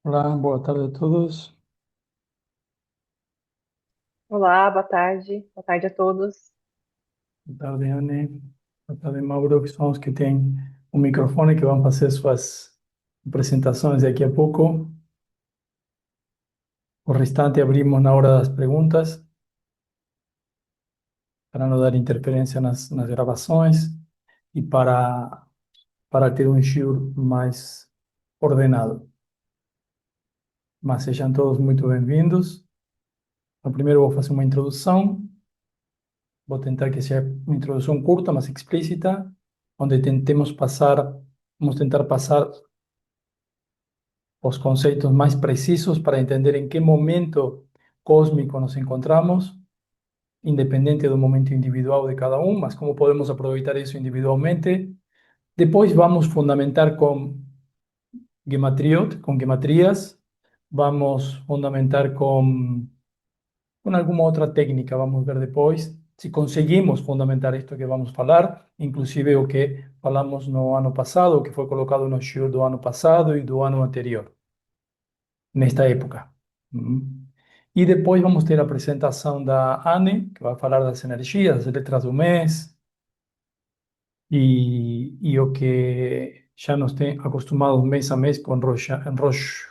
Olá, boa tarde a todos. Olá, boa tarde. Boa tarde a todos. Boa tarde, Anne. Boa tarde, Mauro, que são os que têm o microfone, que vão fazer suas apresentações daqui a pouco. O restante abrimos na hora das perguntas, para não dar interferência nas gravações e para ter um show mais ordenado. Mas sejam todos muito bem-vindos. Então, primeiro vou fazer uma introdução. Vou tentar que seja uma introdução curta, mas explícita, onde vamos tentar passar os conceitos mais precisos para entender em que momento cósmico nos encontramos, independente do momento individual de cada um, mas como podemos aproveitar isso individualmente. Depois vamos fundamentar com gematrias, vamos fundamentar com alguma outra técnica, vamos ver depois se conseguimos fundamentar isto que vamos falar, inclusive o que falamos no ano passado, o que foi colocado no show do ano passado e do ano anterior, nesta época. E depois vamos ter a apresentação da Anne, que vai falar das energias, das letras do mês, e o que já nos tem acostumados mês a mês com Rosh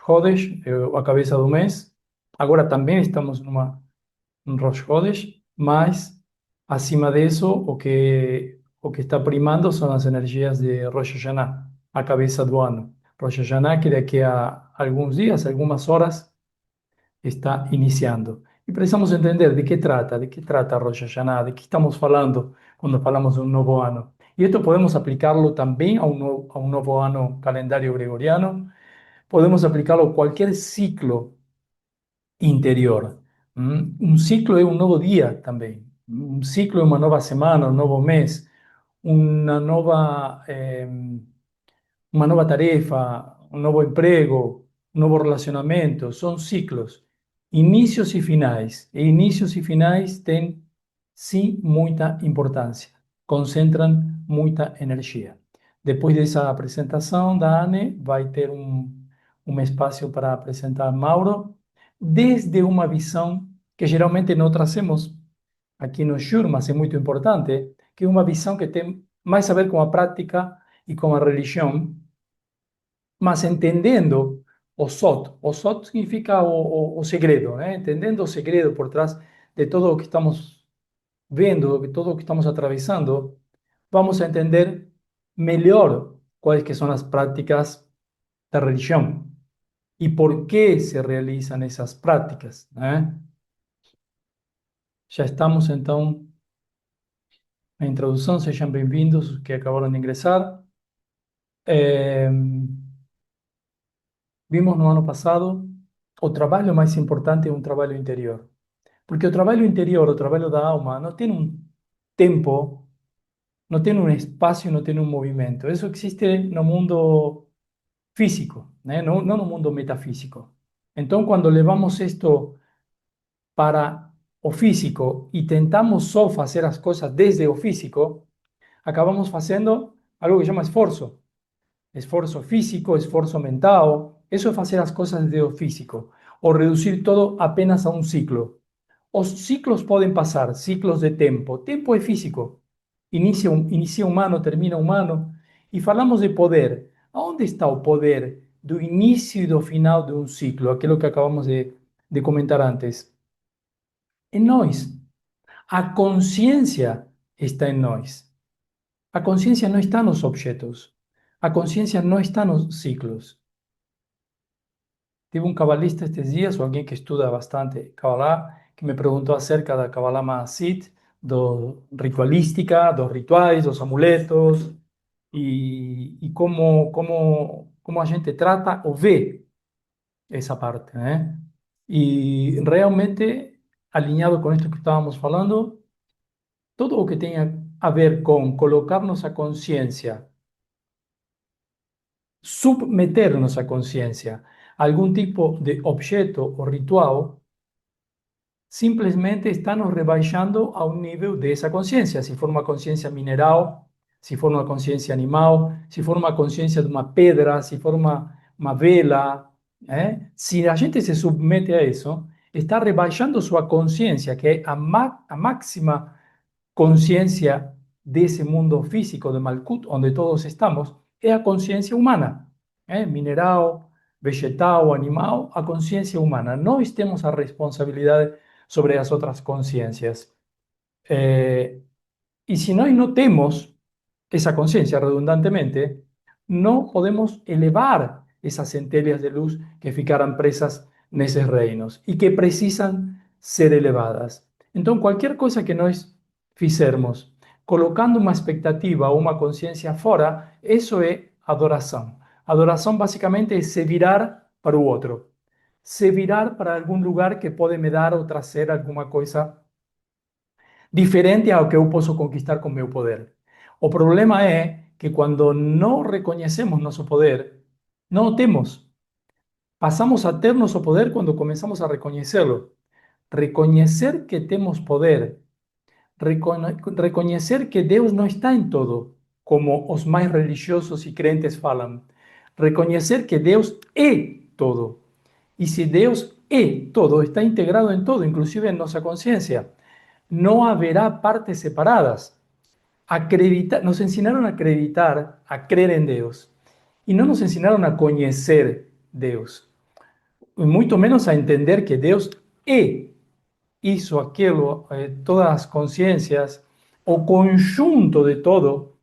Chodesh, a cabeça do mês. Agora também estamos um Rosh Chodesh, mas acima disso, o que está primando são as energias de Rosh Hashanah, a cabeça do ano. Rosh Hashanah, que daqui a alguns dias, algumas horas, está iniciando. E precisamos entender de que trata Rosh Hashanah, de que estamos falando quando falamos de um novo ano. E isto podemos aplicá-lo também a um novo ano calendário gregoriano, podemos aplicá-lo a qualquer ciclo interior. Um ciclo é um novo dia também. Um ciclo é uma nova semana, um novo mês, uma nova, eh, uma nova tarefa, um novo emprego, um novo relacionamento. São ciclos, inícios e finais. E inícios e finais têm, sim, muita importância. Concentram muita energia. Depois dessa apresentação da Anne, vai ter um espaço para apresentar Mauro, desde uma visão que geralmente não trazemos aqui no Shur, mas é muito importante, que é uma visão que tem mais a ver com a prática e com a religião, mas entendendo o Sot. O Sot significa o segredo, né? Entendendo o segredo por trás de todo o que estamos vendo, de todo o que estamos atravessando, vamos a entender melhor quais que são as práticas da religião e por que se realizam essas práticas, né? Já estamos, então, na introdução, sejam bem-vindos os que acabaram de ingressar. Eh, Vimos no ano passado, o trabalho mais importante é um trabalho interior. Porque o trabalho interior, o trabalho da alma, não tem um tempo, não tem um espaço, não tem um movimento. Isso existe no mundo físico, né? Não no mundo metafísico. Então, quando levamos isto para o físico e tentamos só fazer as coisas desde o físico, acabamos fazendo algo que chama esforço. Esforço físico, esforço mental. Eso es hacer las cosas de lo físico o reducir todo apenas a un ciclo. Os ciclos pueden pasar, ciclos de tempo. Tempo es físico. Inicia humano, termina humano. Y falamos de poder. ¿Aonde está o poder do início e do final de um ciclo? Aquilo que acabamos de comentar antes. En nós. A consciência está em nós. A consciência não está nos objetos. A consciência não está nos ciclos. Tive um cabalista estes dias, ou alguém que estuda bastante Kabbalah, que me perguntou acerca da Kabbalah Maasit, do ritualística, dos rituais, dos amuletos, e como a gente trata ou vê essa parte, né? E realmente, alinhado com isto que estávamos falando, tudo o que tenha a ver com colocar nossa consciência, submeter nossa consciência a algum tipo de objeto ou ritual, simplesmente está nos rebaixando a um nível dessa consciência. Se for uma consciência mineral, se for uma consciência animal, se for uma consciência de uma pedra, se for uma vela, Si la gente se submete a eso, está rebajando su conciencia, que es a máxima conciencia de ese mundo físico de Malkut, donde todos estamos, es a conciencia humana, mineral, vegetal, animal, a conciencia humana. No estemos a responsabilidad sobre las otras conciencias. Y si no temos esa conciencia redundantemente, no podemos elevar esas centellas de luz que ficaran presas en esos reinos y que precisan ser elevadas. Entonces, cualquier cosa que nós fizermos colocando uma expectativa ou uma consciência fora, isso é adoração. Adoração basicamente é se virar para o outro, se virar para algum lugar que pode me dar ou trazer alguma coisa diferente ao que eu posso conquistar com meu poder. O problema é que quando não reconhecemos nosso poder, não o temos. Passamos a ter nosso poder quando começamos a reconhecê-lo. Reconhecer que temos poder, reconhecer que Deus não está em todo, como os mais religiosos e crentes falam. Reconhecer que Deus é todo. E se Deus é todo, está integrado em todo, inclusive em nossa consciência, no habrá partes separadas. Acreditar, nos enseñaron a acreditar, a creer en Dios, y no nos enseñaron a conocer Dios, y mucho menos a entender que Dios hizo aquello, todas las conciencias, o conjunto de todo,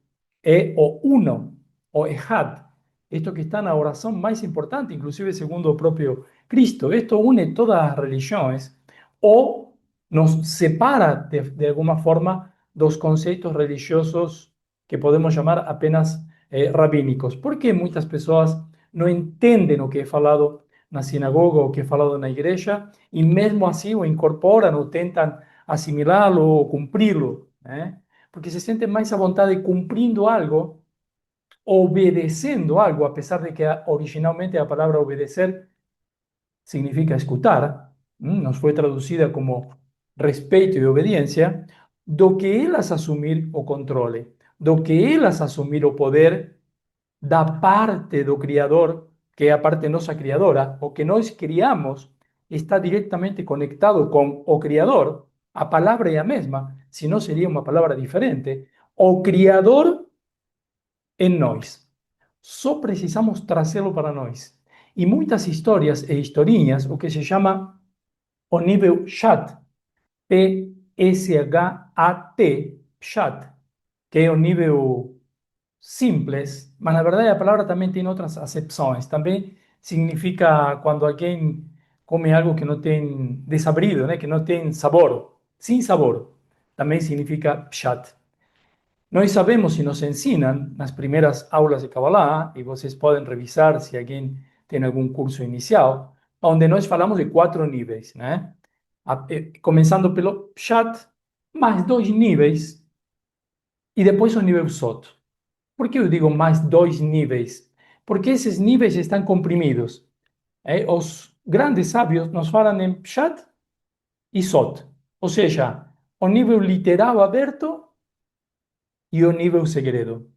o uno, o ejad. Esto que está en la oración más importante, inclusive segundo el propio Cristo. Esto une todas las religiones o nos separa de alguna forma dos conceptos religiosos que podemos llamar apenas rabínicos. Porque muchas personas no entienden lo que he falado na sinagoga o que he falado na igreja e mesmo assim o incorporam ou tentam assimilá-lo ou cumpri-lo, porque se sentem mais à vontade cumprindo algo, obedecendo algo, apesar de que originalmente a palavra obedecer significa escutar, nos foi traduzida como respeito e obediência, do que elas assumir o controle, do que elas assumir o poder da parte do Criador, que é a parte nossa criadora, o que nós criamos está diretamente conectado com o Criador, a palavra é a mesma, senão seria uma palavra diferente, o Criador em nós. Só precisamos trazê-lo para nós. E muitas histórias e historinhas, o que se chama o nível Pshat, P-S-H-A-T, Pshat, que é o nível simples, mas na verdade a palavra também tem outras acepções. Também significa quando alguém come algo que não tem desabrido, que não tem sabor, sem sabor. Também significa pshat. Nós sabemos e nos ensinam nas primeiras aulas de Kabbalah, e vocês podem revisar se alguém tem algum curso inicial, onde nós falamos de 4 níveis, começando pelo pshat, mais 2 níveis, e depois o nível sot. Por que eu digo mais 2 níveis? Porque esses níveis estão comprimidos. Os grandes sábios nos falam em Pshat e Sot. Ou seja, o nível literal aberto e o nível segredo.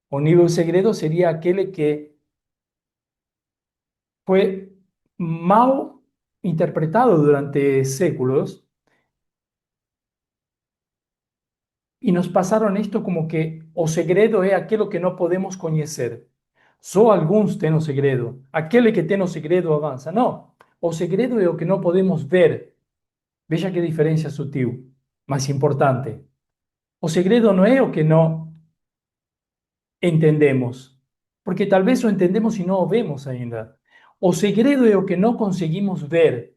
O nível segredo seria aquele que foi mal interpretado durante séculos e nos passaram isto como que o segredo é aquilo que não podemos conhecer. Só alguns têm o segredo. Aquele que tem o segredo avança. Não. O segredo é o que não podemos ver. Veja que diferença sutil, mas importante. O segredo não é o que não entendemos, porque talvez o entendemos e não o vemos ainda. O segredo é o que não conseguimos ver.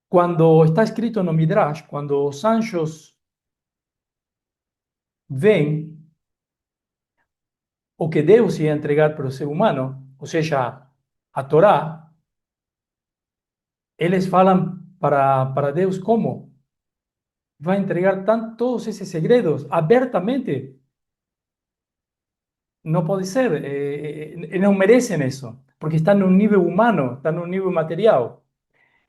Quando está escrito no Midrash, quando os anjos veem o que Deus ia entregar para o ser humano, ou seja, a Torá, eles falam para Deus como vai entregar todos esses segredos abertamente. Não pode ser, não merecem isso, porque estão no nível humano, estão no nível material.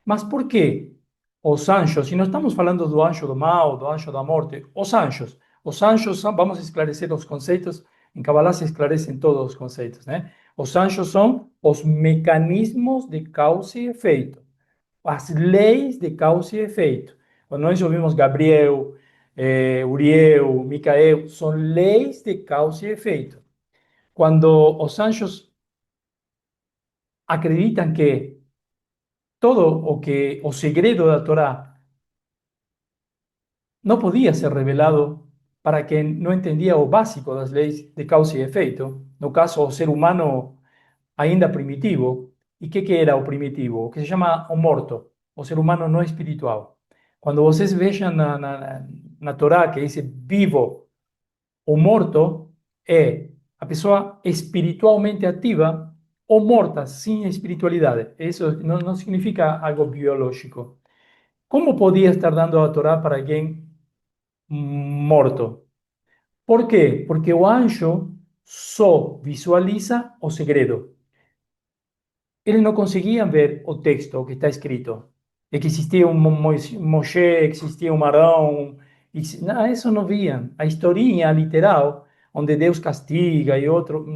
Mas por quê? Os anjos, e não estamos falando do anjo do mal, do anjo da morte, os anjos são, vamos esclarecer os conceitos, em Kabbalah se esclarecem todos os conceitos, Os anjos são os mecanismos de causa e efeito, as leis de causa e efeito. Quando nós ouvimos Gabriel, Uriel, Micael, são leis de causa e efeito. Quando os anjos acreditam que todo o segredo da Torá não podia ser revelado para quem não entendia o básico das leis de causa e efeito, no caso, o ser humano ainda primitivo. E que era o primitivo? O que se chama o morto, o ser humano não espiritual. Quando vocês vejam na Torá que diz vivo ou morto, é a pessoa espiritualmente ativa ou morta, sem espiritualidade. Isso não significa algo biológico. Como podia estar dando a Torá para alguém morto? Por quê? Porque o anjo só visualiza o segredo. Eles não conseguiam ver o texto que está escrito. É que existia um Moshe, existia um Arão. Não, isso não viam. A historinha literal, onde Deus castiga e outro,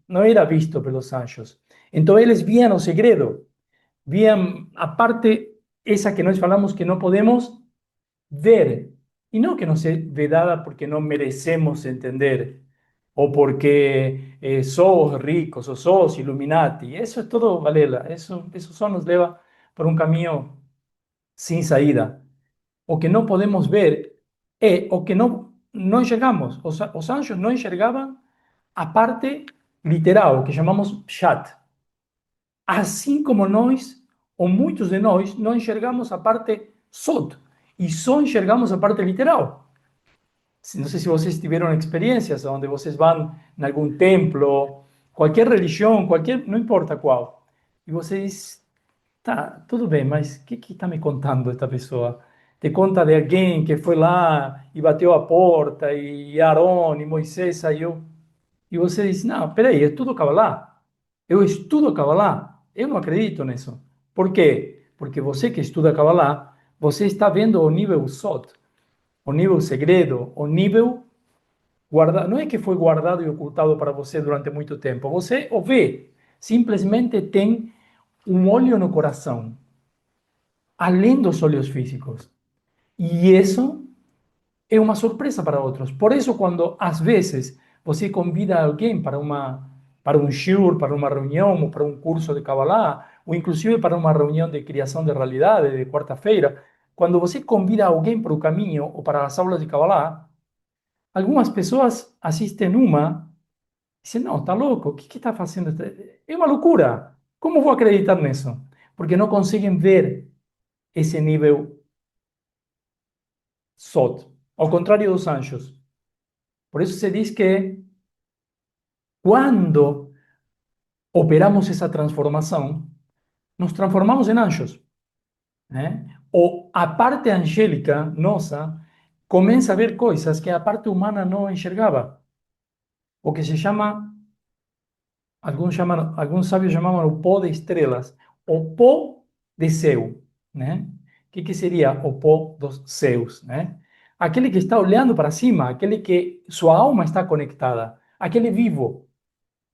não era visto pelos anjos. Então eles viam o segredo. Viam a parte, essa que nós falamos que não podemos ver. E não que nos é vedada porque não merecemos entender o porque somos ricos o somos Illuminati. Eso es todo balela. Eso só nos leva por um caminho sem saída. O que não podemos ver é o que não enxergamos. Os anjos não enxergavam a parte literal, o que chamamos pshat. Assim como nós, ou muitos de nós, não enxergamos a parte sod, e só enxergamos a parte literal. Não sei se vocês tiveram experiências onde vocês vão em algum templo, qualquer religião, não importa qual, e vocês, tá, tudo bem, mas o que está me contando esta pessoa? Te conta de alguém que foi lá e bateu a porta, e Arão e Moisés saiu, e você diz, não, peraí, é tudo Kabbalah. Eu estudo Kabbalah, eu não acredito nisso. Por quê? Porque você que estuda Kabbalah, você está vendo o nível Sot, o nível segredo, o nível guardado. Não é que foi guardado e ocultado para você durante muito tempo. Você o vê. Simplesmente tem um olho no coração, além dos olhos físicos. E isso é uma surpresa para outros. Por isso, quando às vezes você convida alguém para um shiur, para uma reunião, ou para um curso de Kabbalah, ou inclusive para uma reunião de criação de realidade de quarta-feira, quando você convida alguém para o caminho ou para as aulas de Kabbalah, algumas pessoas assistem uma e dizem, não, está louco, o que está fazendo? É uma loucura. Como vou acreditar nisso? Porque não conseguem ver esse nível Sot, ao contrário dos anjos. Por isso se diz que quando operamos essa transformação, nos transformamos em anjos, né? Ou a parte angélica nossa começa a ver coisas que a parte humana não enxergava. O que se chama alguns sábios chamavam o pó de estrelas, o pó de céu, né? Que seria o pó dos céus, né? Aquele que está olhando para cima, aquele que sua alma está conectada, aquele vivo.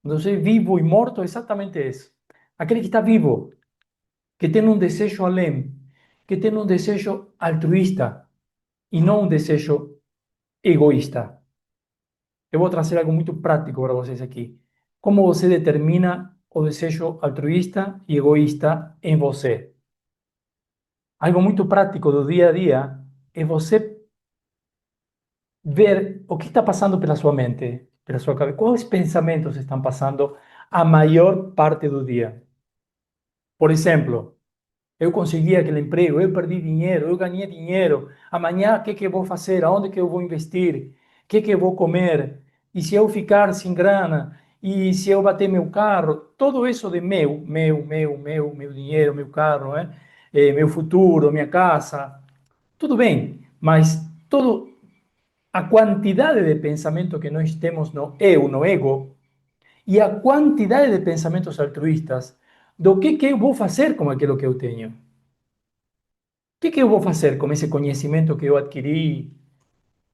Não sei, vivo e morto é exatamente isso. Aquele que está vivo, que tem um desejo além, que tem um desejo altruísta e não um desejo egoísta. Eu vou trazer algo muito prático para vocês aqui. Como você determina o desejo altruísta e egoísta em você? Algo muito prático do dia a dia é você ver o que está passando pela sua mente, pela sua cabeça. Quais pensamentos estão passando a maior parte do dia? Por exemplo, eu consegui aquele emprego, eu perdi dinheiro, eu ganhei dinheiro. Amanhã, o que que eu vou fazer? Aonde que eu vou investir? O que que eu vou comer? E se eu ficar sem grana? E se eu bater meu carro? Tudo isso de meu dinheiro, meu carro, né? Meu futuro, minha casa. Tudo bem, mas a quantidade de pensamento que nós temos no eu, no ego, e a quantidade de pensamentos altruístas do que eu vou fazer com aquilo que eu tenho. Que eu vou fazer com esse conhecimento que eu adquiri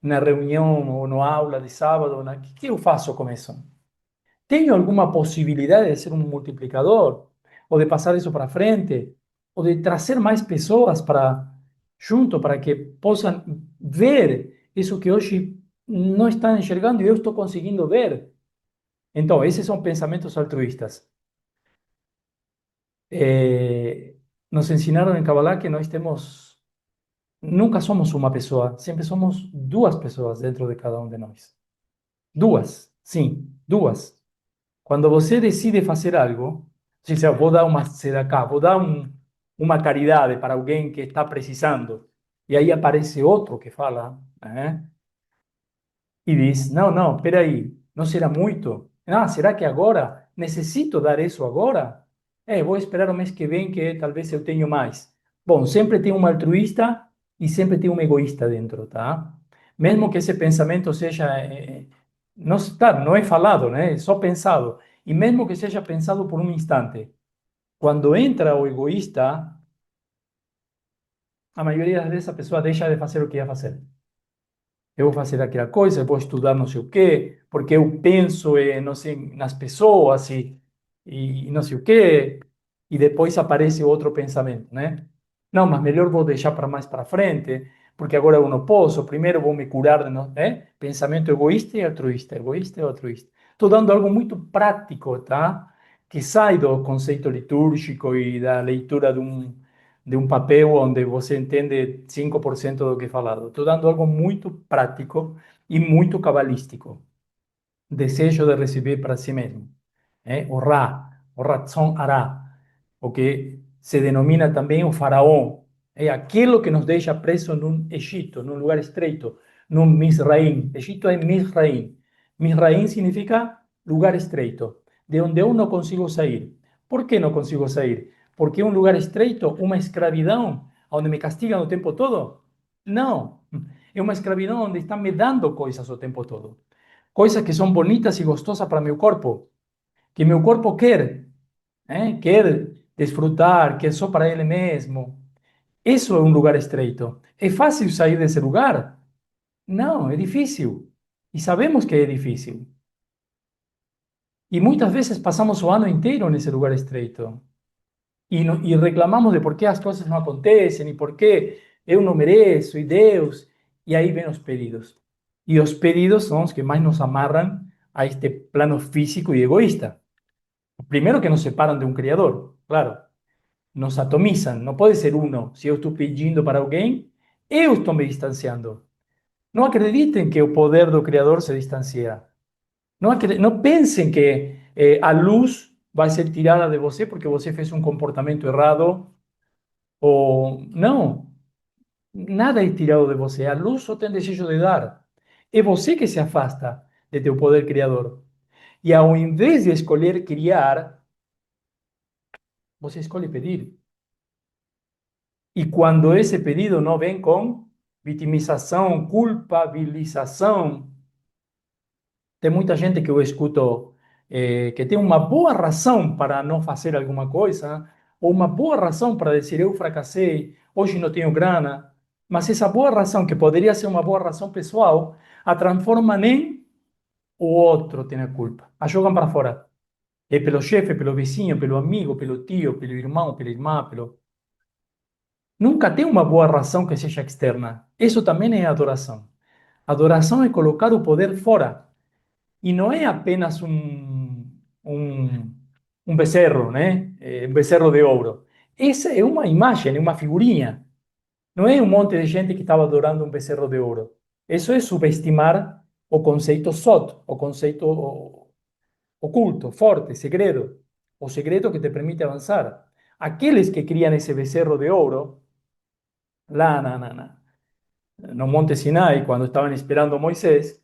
na reunião ou na aula de sábado? O que eu faço com isso? tenho alguma possibilidade de ser um multiplicador, ou de passar isso para frente, ou de trazer mais pessoas para junto, para que possam ver isso que hoje não estão enxergando e eu estou conseguindo ver. Então, esses são pensamentos altruístas. Nos ensinaram em Kabbalah que nós temos, nunca somos uma pessoa, sempre somos duas pessoas dentro de cada um de nós. Duas, sim, duas. Quando você decide fazer algo, se eu vou dar uma tzedakah, vou dar uma caridade para alguém que está precisando, e aí aparece outro que fala, e diz: não, não, espera aí, não será muito? Ah, será que agora? Necessito dar isso agora? Vou esperar o mês que vem que talvez eu tenha mais. Bom, sempre tem um altruísta e sempre tem um egoísta dentro, tá? Mesmo que esse pensamento seja, não, tá, não é falado, né? É só pensado. E mesmo que seja pensado por um instante, quando entra o egoísta, a maioria das vezes a pessoa deixa de fazer o que ia fazer. Eu vou fazer aquela coisa, eu vou estudar não sei o quê, porque eu penso não sei, nas pessoas e não sei o quê, e depois aparece outro pensamento, né? Não, mas melhor vou deixar para mais para frente, porque agora eu não posso, primeiro vou me curar, né? Pensamento egoísta e altruísta. Estou dando algo muito prático, tá? Que sai do conceito litúrgico e da leitura de um papel onde você entende 5% do que é falado. Estou dando algo muito prático e muito cabalístico. Desejo de receber para si mesmo. O Ra, o Ratzon Ará, o que se denomina também o faraó. É aquilo que nos deixa preso num Egito, num lugar estreito, num Misraim. Egito é Misraim. Misraim significa lugar estreito, de onde eu não consigo sair. Por que não consigo sair? Porque é um lugar estreito, uma escravidão, onde me castigam o tempo todo? Não. É uma escravidão onde estão me dando coisas o tempo todo. Coisas que são bonitas e gostosas para meu corpo, que meu corpo quer, quer desfrutar, quer só para ele mesmo. Isso é um lugar estreito. É fácil sair desse lugar? Não, é difícil. E sabemos que é difícil. E muitas vezes passamos o ano inteiro nesse lugar estreito. E reclamamos de por que as coisas não acontecem, e por que eu não mereço, e Deus. E aí vem os pedidos. E os pedidos são os que mais nos amarram a este plano físico e egoísta. Primero que nos separan de un criador, claro, nos atomizan, no puede ser uno. Si yo estoy pidiendo para alguien, yo estoy me distanciando. No acrediten que el poder del criador se distancia. No piensen que a luz va a ser tirada de você porque você fez un comportamiento errado. O no, nada es tirado de você. A luz só tem desejo de dar. É você que se afasta de teu poder criador. E ao invés de escolher criar, você escolhe pedir. Y cuando ese pedido no ven con vitimização, culpabilização, tem muita gente que eu escuto que tem uma boa razão para não fazer alguma coisa, ou uma boa razão para dizer eu fracassei, hoje não tenho grana, mas essa boa razão, que poderia ser uma boa razão pessoal, a transformam em o outro tem a culpa, a jogam para fora. É pelo chefe, pelo vizinho, pelo amigo, pelo tio, pelo irmão, pela irmã, pelo... Nunca tem uma boa razão que seja externa. Isso também é adoração. Adoração é colocar o poder fora. E não é apenas um, um becerro, né? Um becerro de ouro. Essa é uma imagem, é uma figurinha. Não é um monte de gente que estava adorando um becerro de ouro. Isso é subestimar o conceito sot, o conceito oculto, forte, segredo. O segredo que te permite avançar. Aqueles que criam esse becerro de ouro, lá no Monte Sinai, cuando estaban esperando a Moisés,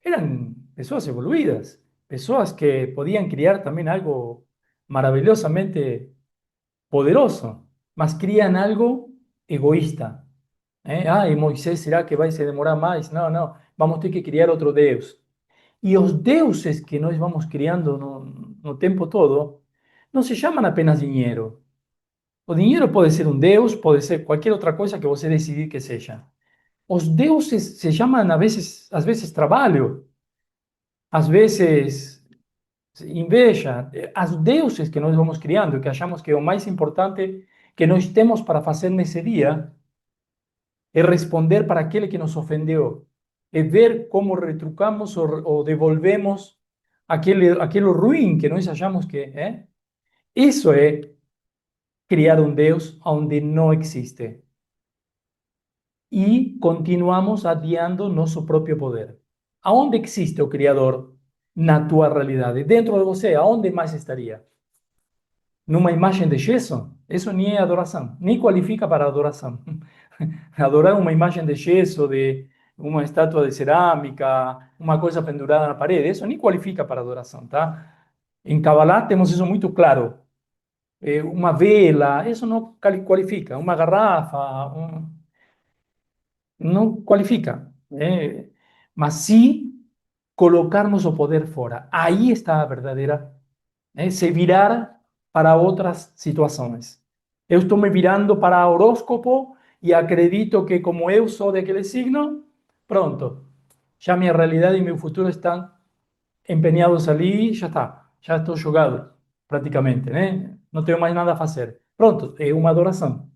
eran personas evoluidas, personas que podían criar también algo maravillosamente poderoso, mas crían algo egoísta. Ay, Moisés, ¿será que va a se demorar más? No, no, vamos a tener que criar otro Deus. Y los deuses que nós vamos criando no tempo todo, no se llaman apenas dinheiro. O dinheiro pode ser um Deus, pode ser qualquer outra coisa que você decidir que seja. Os deuses se llaman a veces, às vezes trabalho, às vezes inveja, os deuses que nós vamos criando, que achamos que é o mais importante que nós temos para fazer nesse dia, é responder para aquele que nos ofendeu, é ver como retrucamos ou devolvemos aquilo ruim que nós achamos que é. Isso é criar um Deus onde não existe. E continuamos adiando nosso próprio poder. Aonde existe o Criador na tua realidade? Dentro de você, aonde mais estaria? Numa imagem de gesso? Isso nem é adoração, nem qualifica para adoração. Adorar uma imagem de gesso, de uma estátua de cerâmica, uma coisa pendurada na parede, isso nem qualifica para adoração, tá? Em Kabbalah temos isso muito claro. Uma vela, isso não qualifica. Uma garrafa, não qualifica. Mas sim colocarmos o poder fora. Aí está a verdadeira, se virar para outras situações. Eu estou me virando para horóscopo e acredito que como eu sou daquele signo, pronto, já minha realidade e meu futuro estão empenhados ali, já está, já estou jogado praticamente, né? Não tenho mais nada a fazer. Pronto, é uma adoração.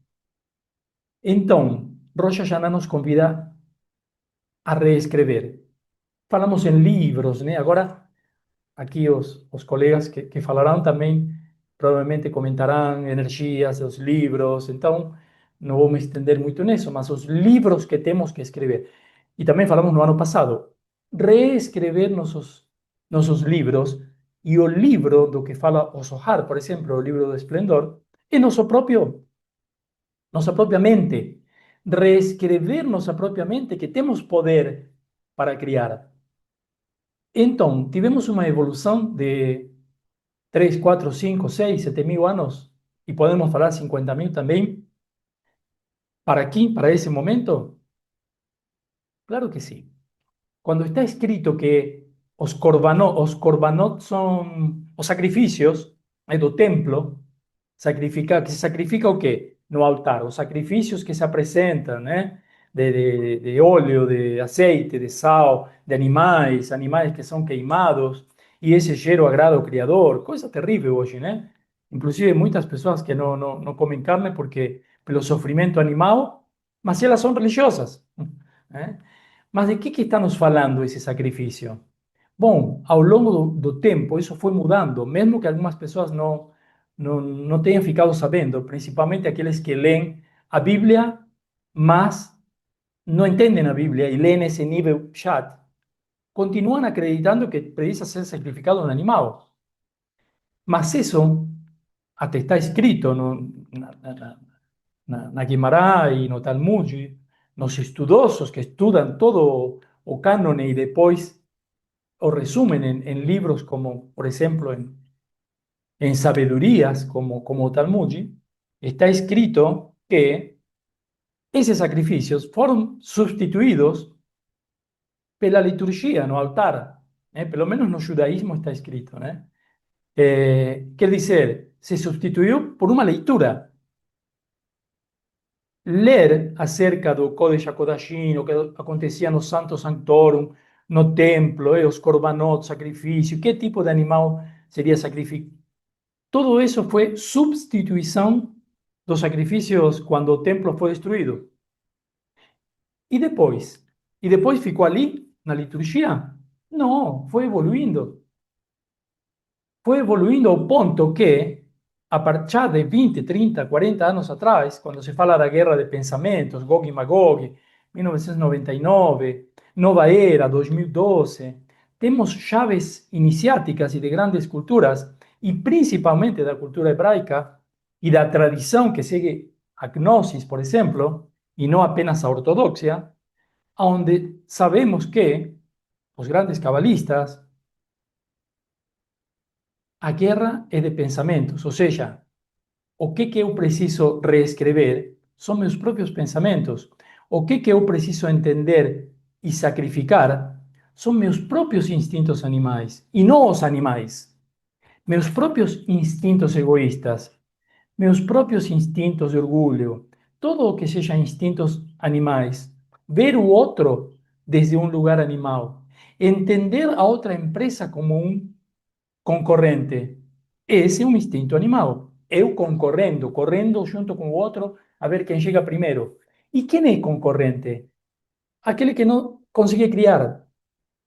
Então, Rosh Hashanah nos convida a reescrever. Falamos em livros, né? Agora, aqui os colegas que falarão também provavelmente comentarão energias dos livros, então não vou me estender muito nisso, mas os livros que temos que escrever. E também falamos no ano passado, reescrever nossos livros, e o livro do que fala o Zohar, por exemplo, o livro do Esplendor, é nossa própria mente. Reescrever nossa própria mente, que temos poder para criar. Então, tivemos uma evolução de 3, 4, 5, 6, 7 mil anos, e podemos falar 50 mil também, para aqui, para esse momento? Claro que sim. Quando está escrito que os korbanot são os sacrifícios do templo, que se sacrifica o quê? No altar, os sacrifícios que se apresentam, né? De óleo, de azeite, de sal, de animais que são queimados, e esse cheiro agrada ao Criador, coisa terrível hoje, né? Inclusive muitas pessoas que não comem carne porque pelo sofrimento animal, mas elas são religiosas, né? Mas de que está nos falando esse sacrifício? Bom, ao longo do tempo, isso foi mudando, mesmo que algumas pessoas não tenham ficado sabendo, principalmente aqueles que leem a Bíblia, mas não entendem a Bíblia e leem esse nível chat, continuam acreditando que precisa ser sacrificado um animal. Mas isso até está escrito na Guimará e no Talmud, nos estudosos que estudam todo o cânone e depois o resumen en libros como, por ejemplo, en sabidurías como Talmud, está escrito que esos sacrificios fueron sustituidos pela liturgia no altar. Pelo menos no judaísmo está escrito. Quer dizer, se sustituyó por uma leitura. Ler acerca do Kodesh HaKodashim, o que acontecia no Santo Sanctorum, no templo, os korbanot, sacrifício, que tipo de animal seria sacrificado. Todo isso foi substituição dos sacrifícios quando o templo foi destruído. E depois? E depois ficou ali, na liturgia? Não, foi evoluindo. Foi evoluindo ao ponto que, a partir de 20, 30, 40 anos atrás, quando se fala da guerra de pensamentos, Gog e Magog, 1999, Nova Era, 2012, temos chaves iniciáticas e de grandes culturas, e principalmente da cultura hebraica e da tradição que segue a Gnosis, por exemplo, e não apenas a ortodoxia, onde sabemos que os grandes cabalistas, a guerra é de pensamentos, ou seja, o que eu preciso reescrever são meus próprios pensamentos. O que eu preciso entender e sacrificar são meus próprios instintos animais, e não os animais. Meus próprios instintos egoístas, meus próprios instintos de orgulho, todo o que seja instintos animais. Ver o outro desde um lugar animal. Entender a outra empresa como concorrente. Esse é um instinto animal. Eu concorrendo, correndo junto com o outro a ver quem chega primeiro. E quem é concorrente? Aquele que não consegue criar.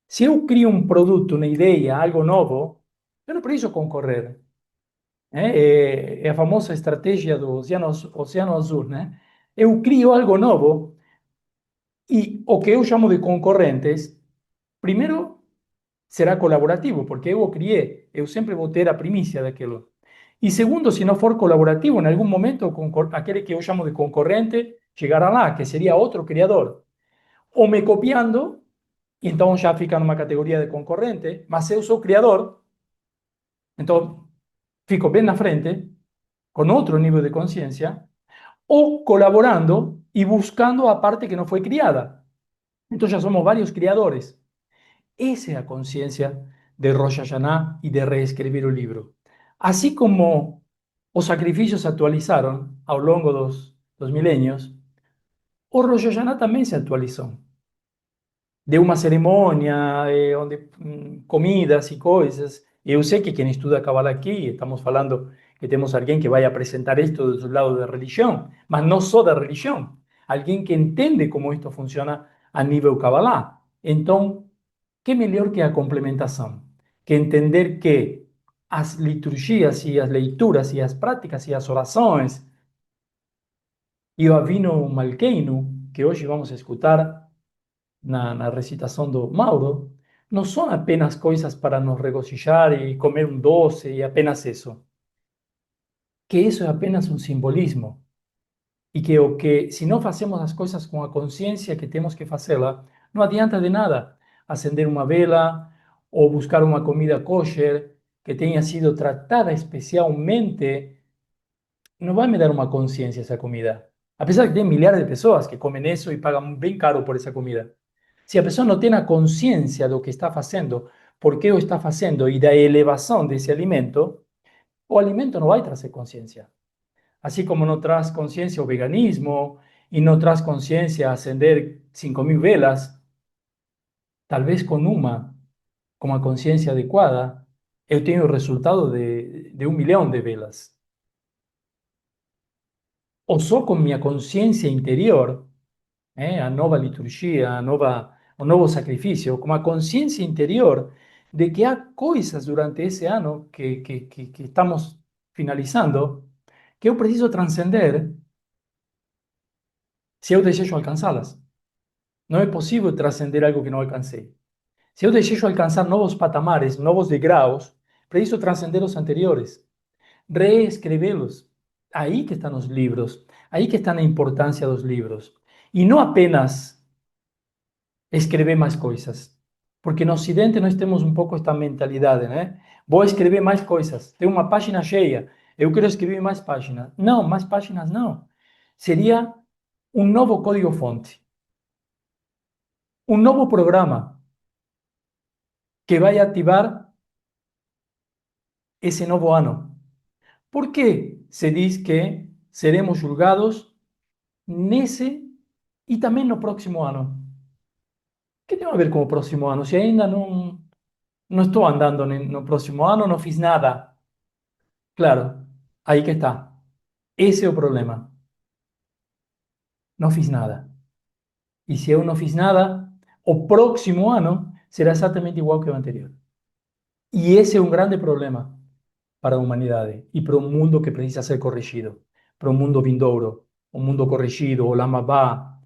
Se eu crio um produto, uma ideia, algo novo, eu não preciso concorrer. É a famosa estratégia do Oceano Azul, né? Eu crio algo novo e o que eu chamo de concorrentes, primeiro será colaborativo, porque eu o criei, eu sempre vou ter a primícia daquilo. E segundo, se não for colaborativo, em algum momento aquele que eu chamo de concorrente chegará lá, que seria outro criador, ou me copiando, então já fica numa categoria de concorrente, mas eu sou criador, então fico bem na frente, com outro nível de consciência, ou colaborando y buscando a parte que no fue criada. Entonces ya somos varios criadores. Esa es la conciencia de Rosh Hashanah y de reescribir un libro. Así como los sacrificios se actualizaron a lo largo de los milenios, o Rosh Hashanah también se actualizó. De uma cerimônia, onde comidas e coisas. Eu sei que quem estuda Kabbalah aqui, estamos falando que temos alguém que vai apresentar isto do lado da religião, mas não só da religião, alguém que entende como isto funciona a nível Kabbalah. Então, que melhor que a complementação? Que entender que as liturgias e as leituras e as práticas e as orações e o Avinu Malkeinu, que hoje vamos escutar, na recitação do Mauro, não são apenas coisas para nos regozijar e comer um doce e apenas isso. Que isso é apenas um simbolismo. E que o que, se não fazemos as coisas com a consciência que temos que fazê-la, não adianta de nada acender uma vela ou buscar uma comida kosher que tenha sido tratada especialmente, não vai me dar uma consciência essa comida. Apesar que tem milhares de pessoas que comem isso e pagam bem caro por essa comida. Se a pessoa não tem a consciência do que está fazendo, por que o está fazendo e da elevação desse alimento, o alimento não vai trazer consciência. Assim como não traz consciência o veganismo e não traz consciência acender 5.000 velas, talvez com a consciência adequada, eu tenho o resultado de 1 milhão de velas. Ou só com minha consciência interior, a nova liturgia, o novo sacrifício, com a consciência interior de que há coisas durante esse ano que estamos finalizando que eu preciso transcender se eu desejo alcançá-las. Não é possível transcender algo que não alcancei. Se eu desejo alcançar novos patamares, novos degraus, preciso transcender os anteriores, reescrevê-los. Aí que estão os livros, aí que está a importância dos livros. E não apenas escrever mais coisas. Porque no Ocidente nós temos um pouco esta mentalidade, né? Vou escrever mais coisas. Tem uma página cheia. Eu quero escrever mais páginas. Não, mais páginas não. Seria um novo código-fonte. Um novo programa que vai ativar esse novo ano. Por que se diz que seremos julgados nesse e também no próximo ano? O que tem a ver com o próximo ano? Se ainda não estou andando no próximo ano, não fiz nada. Claro, aí que está. Esse é o problema. Não fiz nada. E se eu não fiz nada, o próximo ano será exatamente igual que o anterior. E esse é um grande problema para a humanidade e para o mundo que precisa ser corrigido. Para o mundo vindouro, o mundo corrigido, o Olam Abba,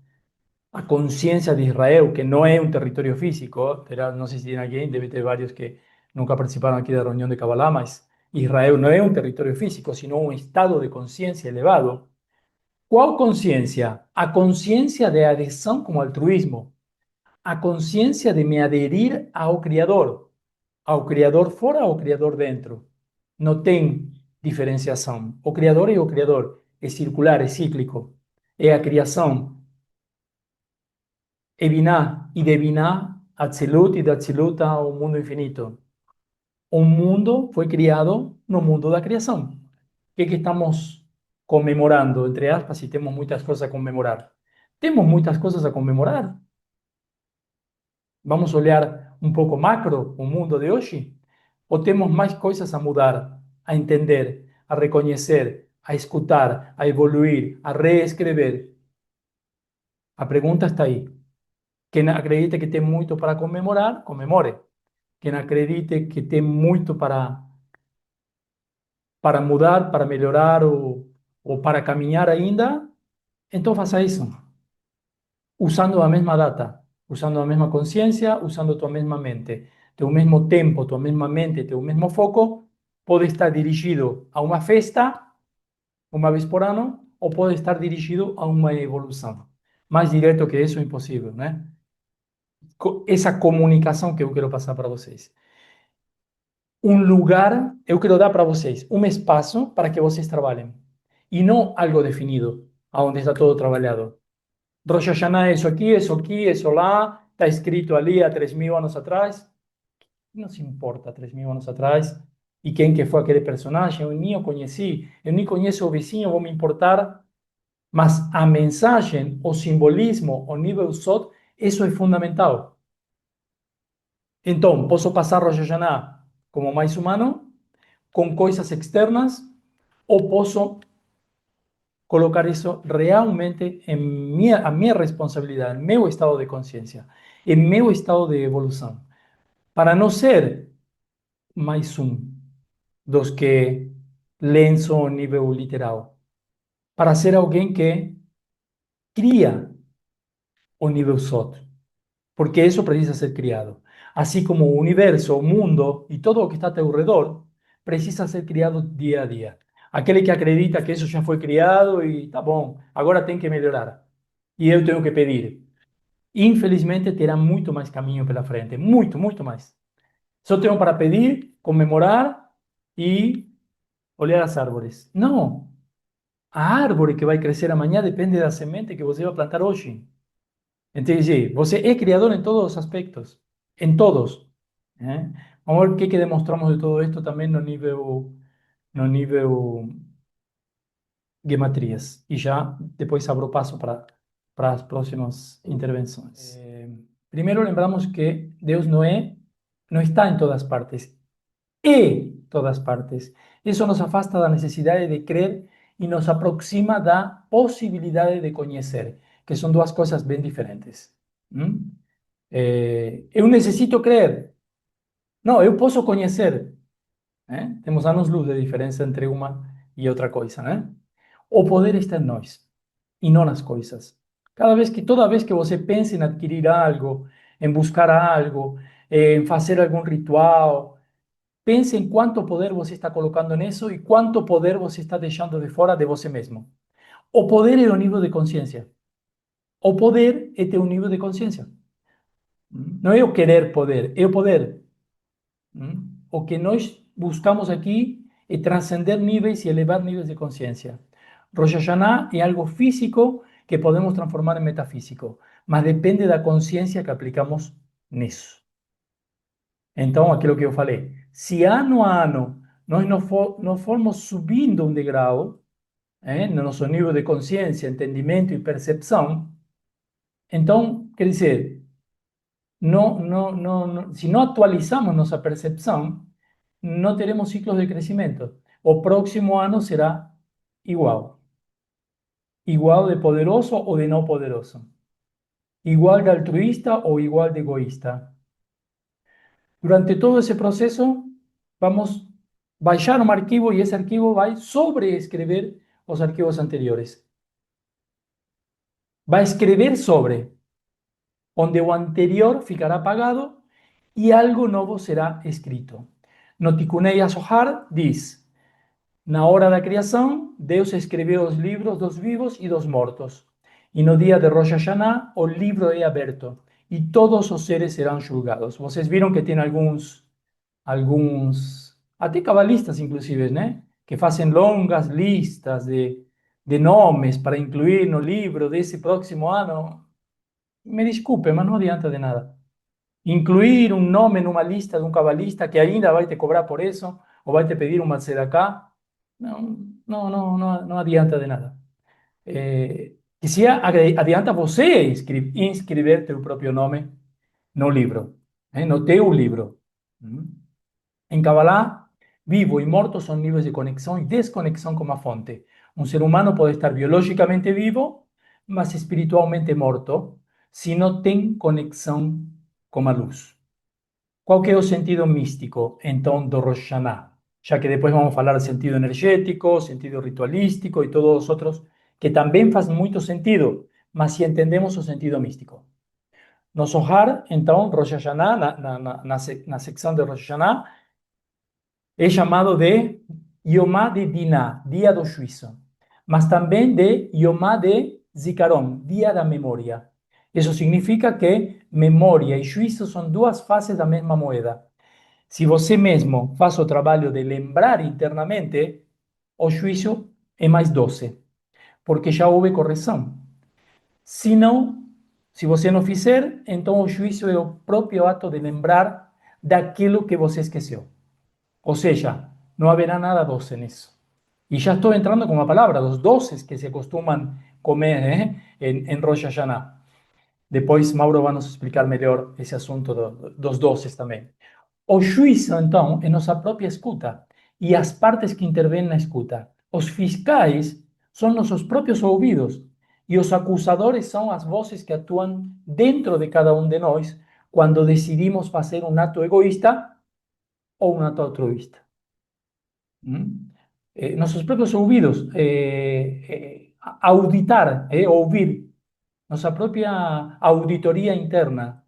a consciência de Israel, que não é um território físico. Não sei se tem alguém, deve ter vários que nunca participaram aqui da reunião de Kabbalah, mas Israel não é um território físico, sino um estado de consciência elevado. Qual consciência? A consciência de adesão como altruísmo, a consciência de me aderir ao Criador fora, ao Criador dentro. Não tem diferenciação. O Criador é o Criador, é circular, é cíclico, é a criação. É Biná, e de Biná, Atzilut, e de Atzilut ao mundo infinito. O mundo foi criado no mundo da criação. O que estamos comemorando, entre aspas, e temos muitas coisas a comemorar? Temos muitas coisas a comemorar. Vamos olhar um pouco macro o mundo de hoje? ou temos mais coisas a mudar, a entender, a reconhecer, a escutar, a evoluir, a reescrever? A pergunta está aí. Quem acredita que tem muito para comemorar, comemore. Quem acredite que tem muito para mudar, para melhorar ou para caminhar ainda, então faça isso. Usando a mesma data, usando a mesma consciência, usando tua mesma mente. Teu mesmo tempo, tua mesma mente, teu mesmo foco pode estar dirigido a uma festa, uma vez por ano, ou pode estar dirigido a uma evolução. Mais direto que isso é impossível, né? Essa comunicação que eu quero passar para vocês. Um lugar, eu quero dar para vocês um espaço para que vocês trabalhem. E não algo definido, aonde está todo trabalhado. Rosh Hashanah é isso aqui, isso lá, está escrito ali há 3.000 anos atrás. Não se importa, 3.000 anos atrás. E quem que foi aquele personagem? Eu nem o conheci, eu nem conheço o vizinho, vou me importar. Mas a mensagem, o simbolismo, o nível Sot, isso é fundamental. Então, posso passar Rosh Hashanah como mais humano, com coisas externas, ou posso colocar isso realmente a minha responsabilidade, em meu estado de consciência, em meu estado de evolução, para não ser mais um dos que leem só o nível literal, para ser alguém que cria o nível SOT, porque isso precisa ser criado. Assim como o universo, o mundo e tudo o que está ao teu redor precisa ser criado dia a dia. Aquele que acredita que isso já foi criado e tá bom, agora tem que melhorar. E eu tenho que pedir. Infelizmente, terá muito mais caminho pela frente. Muito, muito mais. Só tenho para pedir, comemorar e olhar as árvores. Não. A árvore que vai crescer amanhã depende da semente que você vai plantar hoje. Entende? Você é criador em todos os aspectos. Em todos. ¿Eh? Vamos a ver que demonstramos de todo esto também no nível gematrias. E já depois abro passo para as próximas intervenções. Primeiro lembramos que Deus não está em todas partes, em todas partes. Isso nos afasta da necessidade de crer e nos aproxima da possibilidade de conhecer, que são duas coisas bem diferentes. Eu necessito crer. Não, eu posso conhecer. Né? Temos anos-luz de diferença entre uma e outra coisa, né? O poder está em nós e não nas coisas. Toda vez que você pensa em adquirir algo, em buscar algo, em fazer algum ritual, pense em quanto poder você está colocando nisso e quanto poder você está deixando de fora de você mesmo. O poder é o nível de consciência. O poder é ter um nível de consciência. Não é o querer poder, é o poder. O que nós buscamos aqui é transcender níveis e elevar níveis de consciência. Rosh Hashanah é algo físico que podemos transformar em metafísico, mas depende da consciência que aplicamos nisso. Então, aquilo que eu falei, se ano a ano nós não formos subindo um degrau, no nosso nível de consciência, entendimento e percepção, então, quer dizer, se não atualizamos nossa percepção, não teremos ciclos de crescimento. O próximo ano será igual. Igual de poderoso ou de não poderoso. Igual de altruísta ou igual de egoísta. Durante todo esse processo, vamos baixar um arquivo e esse arquivo vai sobreescrever os arquivos anteriores. Vai escrever sobre, onde o anterior ficará apagado e algo novo será escrito. No Tikunei Azohar diz: na hora da criação, Deus escreveu os livros dos vivos e dos mortos. E no dia de Rosh Hashanah, o livro é aberto e todos os seres serão julgados. Vocês viram que tem alguns, até cabalistas inclusive, né? Que fazem longas listas de nomes para incluir no livro desse próximo ano. Me desculpe, mas não adianta de nada. Incluir um nome numa lista de um cabalista que ainda vai te cobrar por isso, ou vai te pedir uma tzedakah, não adianta de nada. Que se adianta você inscrever teu próprio nome no livro, no teu livro. Em Kabbalah, vivo e morto são níveis de conexão e desconexão com a fonte. Um ser humano pode estar biologicamente vivo, mas espiritualmente morto, se não tem conexão com a luz. Qual que é o sentido místico, então, do Rosh Hashanah? Já que depois vamos falar de sentido energético, sentido ritualístico e todos os outros, que também fazem muito sentido, mas se entendemos o sentido místico. No Zohar, então, Rosh Hashanah, na secção de Rosh Hashanah, é chamado de Yomá de Diná, dia do juízo, mas também de Yomá de Zikaron, dia da memória. Isso significa que memória e juízo são duas faces da mesma moeda. Se você mesmo faz o trabalho de lembrar internamente, o juízo é mais doce, porque já houve correção. Se não, se você não fizer, então o juízo é o próprio ato de lembrar daquilo que você esqueceu. Ou seja, não haverá nada doce nisso. E já estou entrando com a palavra, dos doces que se costumam comer em Rosh Hashanah. Depois Mauro vai nos explicar melhor esse assunto dos doces também. O juízo, então, é nossa própria escuta e as partes que intervêm na escuta. Os fiscais são nossos próprios ouvidos e os acusadores são as vozes que atuam dentro de cada um de nós quando decidimos fazer um ato egoísta ou um ato altruísta. Nossos próprios ouvidos, auditar, ouvir, nossa própria auditoria interna.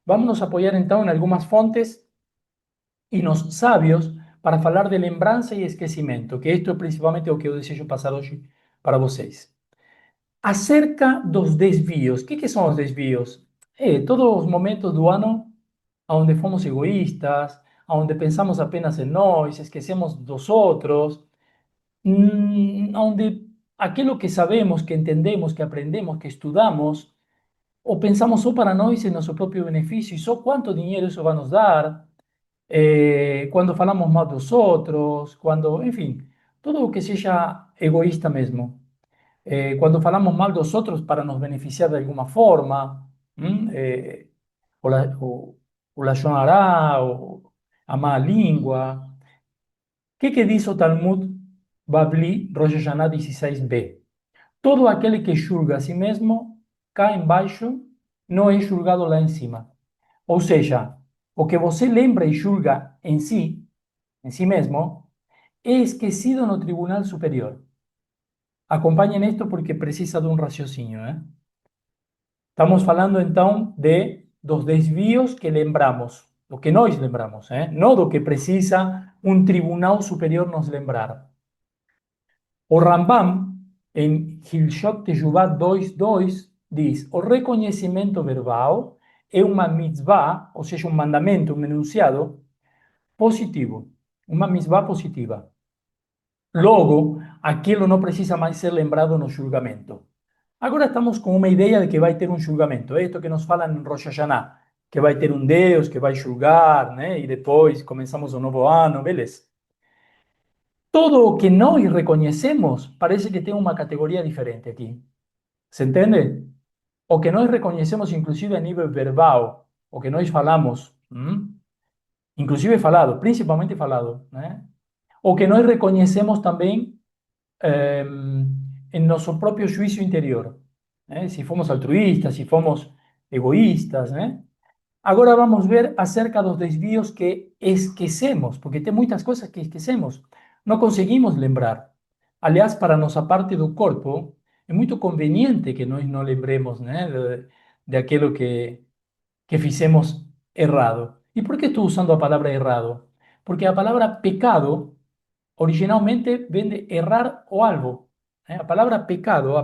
Vamos nos apoiar então em algumas fontes e nos sábios para falar de lembrança e esquecimento, que isto é principalmente o que eu desejo passar hoje para vocês. Acerca dos desvios, o que são os desvios? Todos os momentos do ano onde fomos egoístas, onde pensamos apenas em nós, esquecemos dos outros, onde aquilo que sabemos, que entendemos, que aprendemos, que estudamos, ou pensamos só para nós em nosso próprio benefício e só quanto dinheiro isso vai nos dar, quando falamos mal dos outros, quando, enfim, tudo o que seja egoísta mesmo. Quando falamos mal dos outros para nos beneficiar de alguma forma, o Lashon Hará, o a má língua. Que diz o Talmud Babli, Rosh Hashanah 16b? Todo aquele que julga a si mesmo, cá embaixo, não é julgado lá em cima. Ou seja, o que você lembra e julga em si mesmo, é esquecido no Tribunal Superior. Acompanhem isto porque precisa de um raciocínio. Estamos falando então dos desvios que lembramos, do que nós lembramos, não do que precisa um Tribunal Superior nos lembrar. O Rambam, em Hilshot Teshuvah 2.2, diz: o reconhecimento verbal é uma mitzvah, ou seja, um mandamento, um enunciado positivo, uma mitzvah positiva. Logo, aquilo não precisa mais ser lembrado no julgamento. Agora estamos com uma ideia de que vai ter um julgamento. É isto que nos falam em Rosh Hashanah, que vai ter um Deus que vai julgar, né? E depois começamos um novo ano, beleza. Todo o que nós reconhecemos parece que tem uma categoria diferente aqui. Se entende? O que nós reconhecemos, inclusive a nível verbal, o que nós falamos, inclusive falado, principalmente falado, né? O que nós reconhecemos também em nosso próprio juízo interior, né? Se fomos altruístas, se fomos egoístas, né? Agora vamos ver acerca dos desvios que esquecemos, porque tem muitas coisas que esquecemos, não conseguimos lembrar. Aliás, para nossa parte do corpo, é muito conveniente que nós não lembremos, né, de aquilo que fizemos errado. E por que estou usando a palavra errado? Porque a palavra pecado originalmente vem de errar o alvo. A palavra pecado,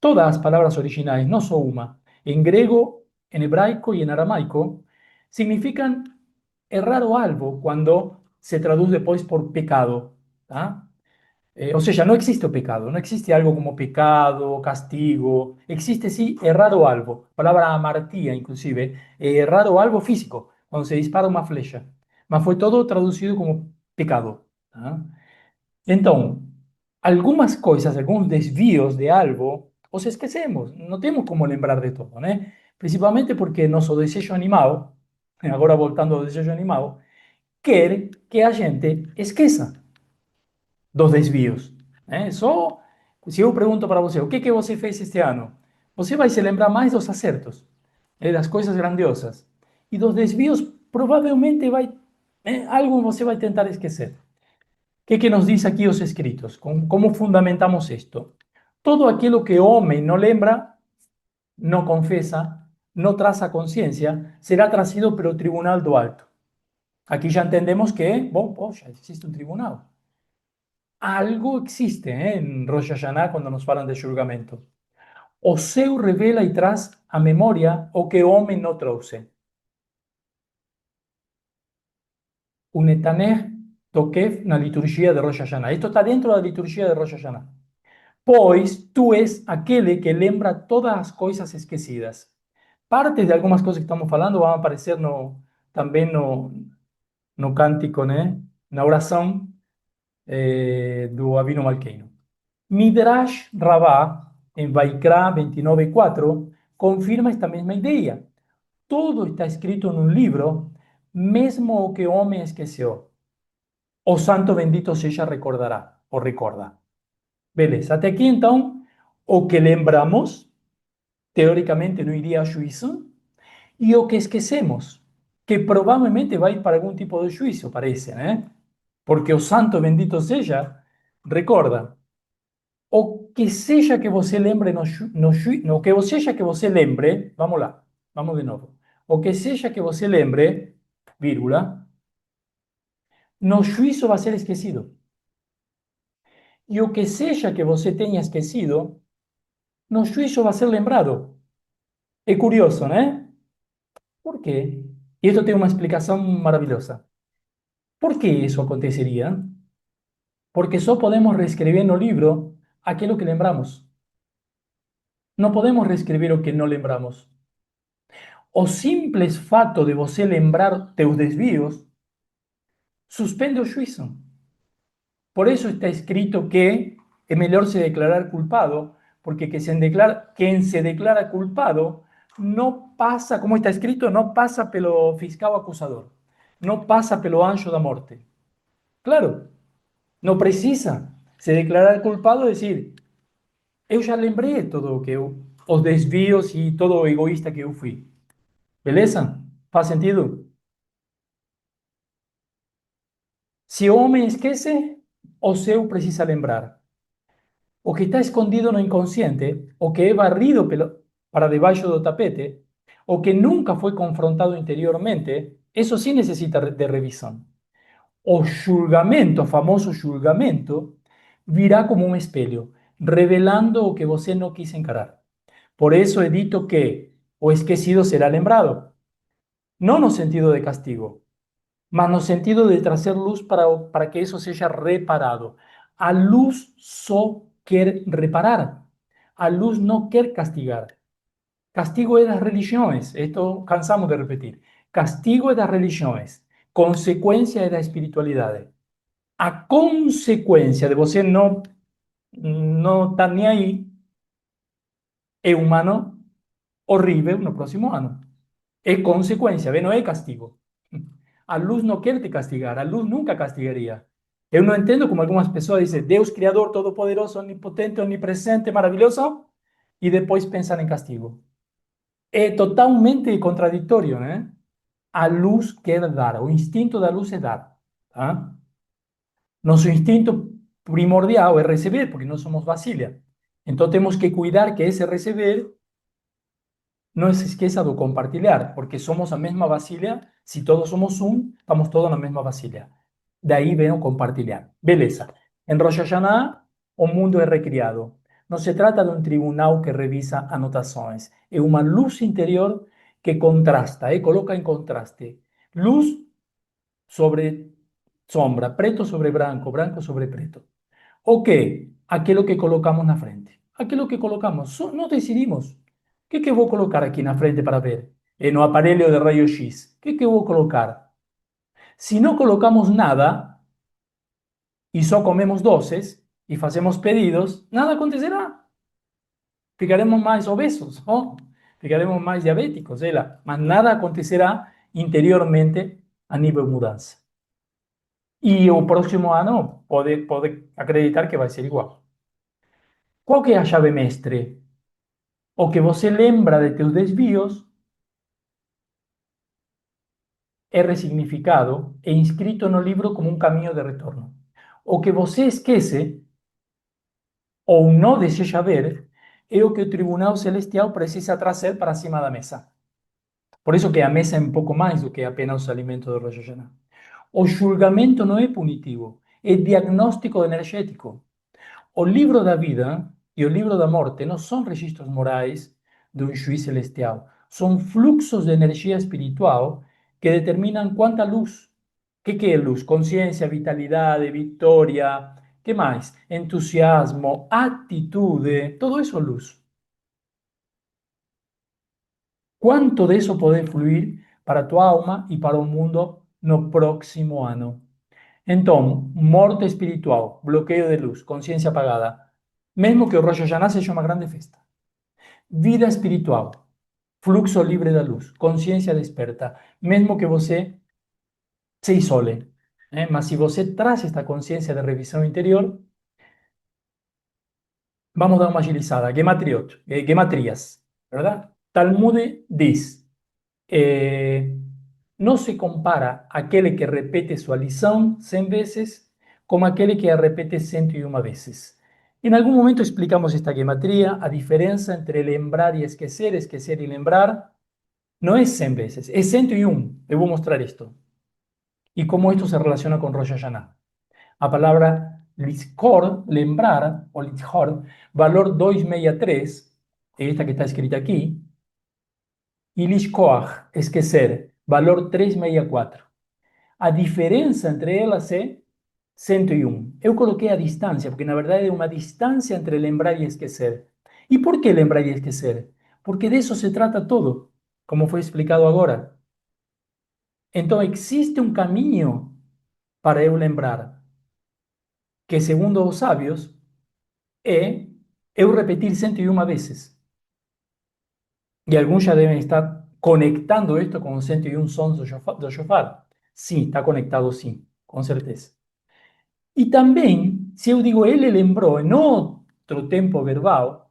todas as palavras originais, não só uma, em grego, em hebraico e em aramaico, significan errar o alvo quando se traduz depois por pecado. Tá? Ou seja, não existe o pecado, não existe algo como pecado, castigo, existe sim errar o alvo. A palavra amartia, inclusive, é errar o alvo físico, quando se dispara uma flecha. Mas foi todo traduzido como pecado. Tá? Então, algumas coisas, alguns desvios de algo, os esquecemos, não temos como lembrar de tudo, né? Principalmente porque nosso desejo animal, agora voltando ao desejo animal, quer que a gente esqueça dos desvios. Só, se eu pergunto para você, o que você fez este ano? Você vai se lembrar mais dos acertos, das coisas grandiosas. E dos desvios, provavelmente algo você vai tentar esquecer. O que nos diz aqui os escritos? Como fundamentamos isto? Todo aquilo que o homem não lembra, não confessa, não traz a consciência, será trazido pelo tribunal do alto. Aqui já entendemos que, bom, poxa, existe um tribunal. Algo existe en Rosh Hashanah quando nos falam de julgamento. O céu revela e traz a memória o que o homem não trouxe. O Netaneh Tokev na liturgia de Rosh Hashanah. Isto está dentro da liturgia de Rosh Hashanah. Pois tu és aquele que lembra todas as coisas esquecidas. Partes de algumas coisas que estamos falando vão aparecer também no cântico, né? Na oração do Avinu Malkeino. Midrash Rabbah, en Vaikra 29:4, confirma esta mesma ideia. Todo está escrito em um livro, mesmo o que o homem esqueceu. O santo bendito seja recordará, ou recorda. Beleza, até aqui então, o que lembramos, teoricamente não iria a juízo, e o que esquecemos, que provavelmente vai para algum tipo de juízo, parece, né? Porque o santo bendito seja, recorda. O que seja que você lembre no que seja que você lembre, vamos lá, vamos de novo. O que seja que você lembre, vírgula, no juízo vai ser esquecido. E o que seja que você tenha esquecido, no juízo vai ser lembrado. É curioso, né? Por quê? E isto tem uma explicação maravilhosa. Por que isso aconteceria? Porque só podemos reescrever no livro aquilo que lembramos. Não podemos reescrever o que não lembramos. O simples fato de você lembrar teus desvios suspende o juízo. Por eso está escrito que es mejor se declarar culpado, porque quien se declara culpado no pasa, como está escrito, no pasa pelo fiscal acusador, no pasa pelo anjo da morte. Claro, no precisa se declarar culpado y decir, eu já lembrei todo o que os desvios e todo o egoísta que eu fui. Beleza? Faz sentido? Se o homem esquece, o seu precisa lembrar. O que está escondido no inconsciente, o que é varrido para debaixo do tapete, o que nunca foi confrontado interiormente, isso sim necessita de revisão. O julgamento, o famoso julgamento, virá como um espelho, revelando o que você não quis encarar. Por isso é dito que o esquecido será lembrado, não no sentido de castigo, mas no sentido de trazer luz para que isso seja reparado. A luz só quer reparar. A luz não quer castigar. Castigo é das religiões. Esto cansamos de repetir. Castigo é das religiões. Consequência é da espiritualidade. A consequência de você não estar nem aí é um ano horrível no próximo ano. É consequência, não é castigo. A luz não quer te castigar, a luz nunca castigaria. Eu não entendo como algumas pessoas dizem Deus Criador, Todo-Poderoso, Onipotente, Onipresente, maravilhoso, e depois pensam em castigo. É totalmente contraditório, né? A luz quer dar, o instinto da luz é dar. Tá? Nosso instinto primordial é receber, porque nós somos vasilha. Então temos que cuidar que esse receber não se esqueça do compartilhar, porque somos a mesma vasilha. Se todos somos um, estamos todos na mesma vasilha. Daí vem o compartilhar. Beleza. Em Rosh Hashanah, o mundo é recriado. Não se trata de um tribunal que revisa anotações. É uma luz interior que contrasta, coloca em contraste. Luz sobre sombra, preto sobre branco, branco sobre preto. O quê? Aquilo que colocamos na frente. Aquilo que colocamos. Nós decidimos. O que eu vou colocar aqui na frente para ver? No aparelho de raio-x. O que eu vou colocar? Se não colocamos nada e só comemos doces e fazemos pedidos, nada acontecerá. Ficaremos mais obesos, oh? Ficaremos mais diabéticos, mas nada acontecerá interiormente a nível mudança. E o próximo ano pode acreditar que vai ser igual. Qual que é a chave mestre? O que você lembra de teus desvios é ressignificado e inscrito no livro como um caminho de retorno. O que você esquece ou não deseja ver é o que o Tribunal Celestial precisa trazer para cima da mesa. Por isso que a mesa é um pouco mais do que apenas o alimento do Rosh Hashanah. O julgamento não é punitivo, é diagnóstico energético. O livro da vida e o livro da morte não são registros morais de um juiz celestial, são fluxos de energia espiritual que determinam quanta luz. O que é luz? Consciência, vitalidade, vitória, que mais? Entusiasmo, atitude, todo isso é luz. Quanto disso pode fluir para a tua alma e para o mundo no próximo ano? Então, morte espiritual, bloqueio de luz, consciência apagada, mesmo que o Rosh Hashanah seja uma grande festa. Vida espiritual, fluxo livre da luz, consciência desperta, mesmo que você se isole. Mas se você traz esta consciência de revisão interior, vamos dar uma agilizada. Gematrias, ¿verdad? Talmud diz, não se compara aquele que repete sua lição 100 vezes como aquele que a repete 101 vezes. Em algum momento explicamos esta gematria, a diferença entre lembrar e esquecer e lembrar, não é 100 vezes, é 101. Eu vou mostrar isto. E como isto se relaciona com Rosh Hashanah. A palavra lizkor, lembrar, ou lizkor, valor 263, é esta que está escrita aqui, e lishkoach, esquecer, valor 364. A diferença entre elas é 101. Eu coloquei a distância, porque na verdade é uma distância entre lembrar e esquecer. E por que lembrar e esquecer? Porque disso se trata todo, como foi explicado agora. Então existe um caminho para eu lembrar, que segundo os sábios é eu repetir 101 vezes. E alguns já devem estar conectando isto com os 101 sons do shofar. Sim, está conectado sim, com certeza. E também, se eu digo ele lembrou em outro tempo verbal,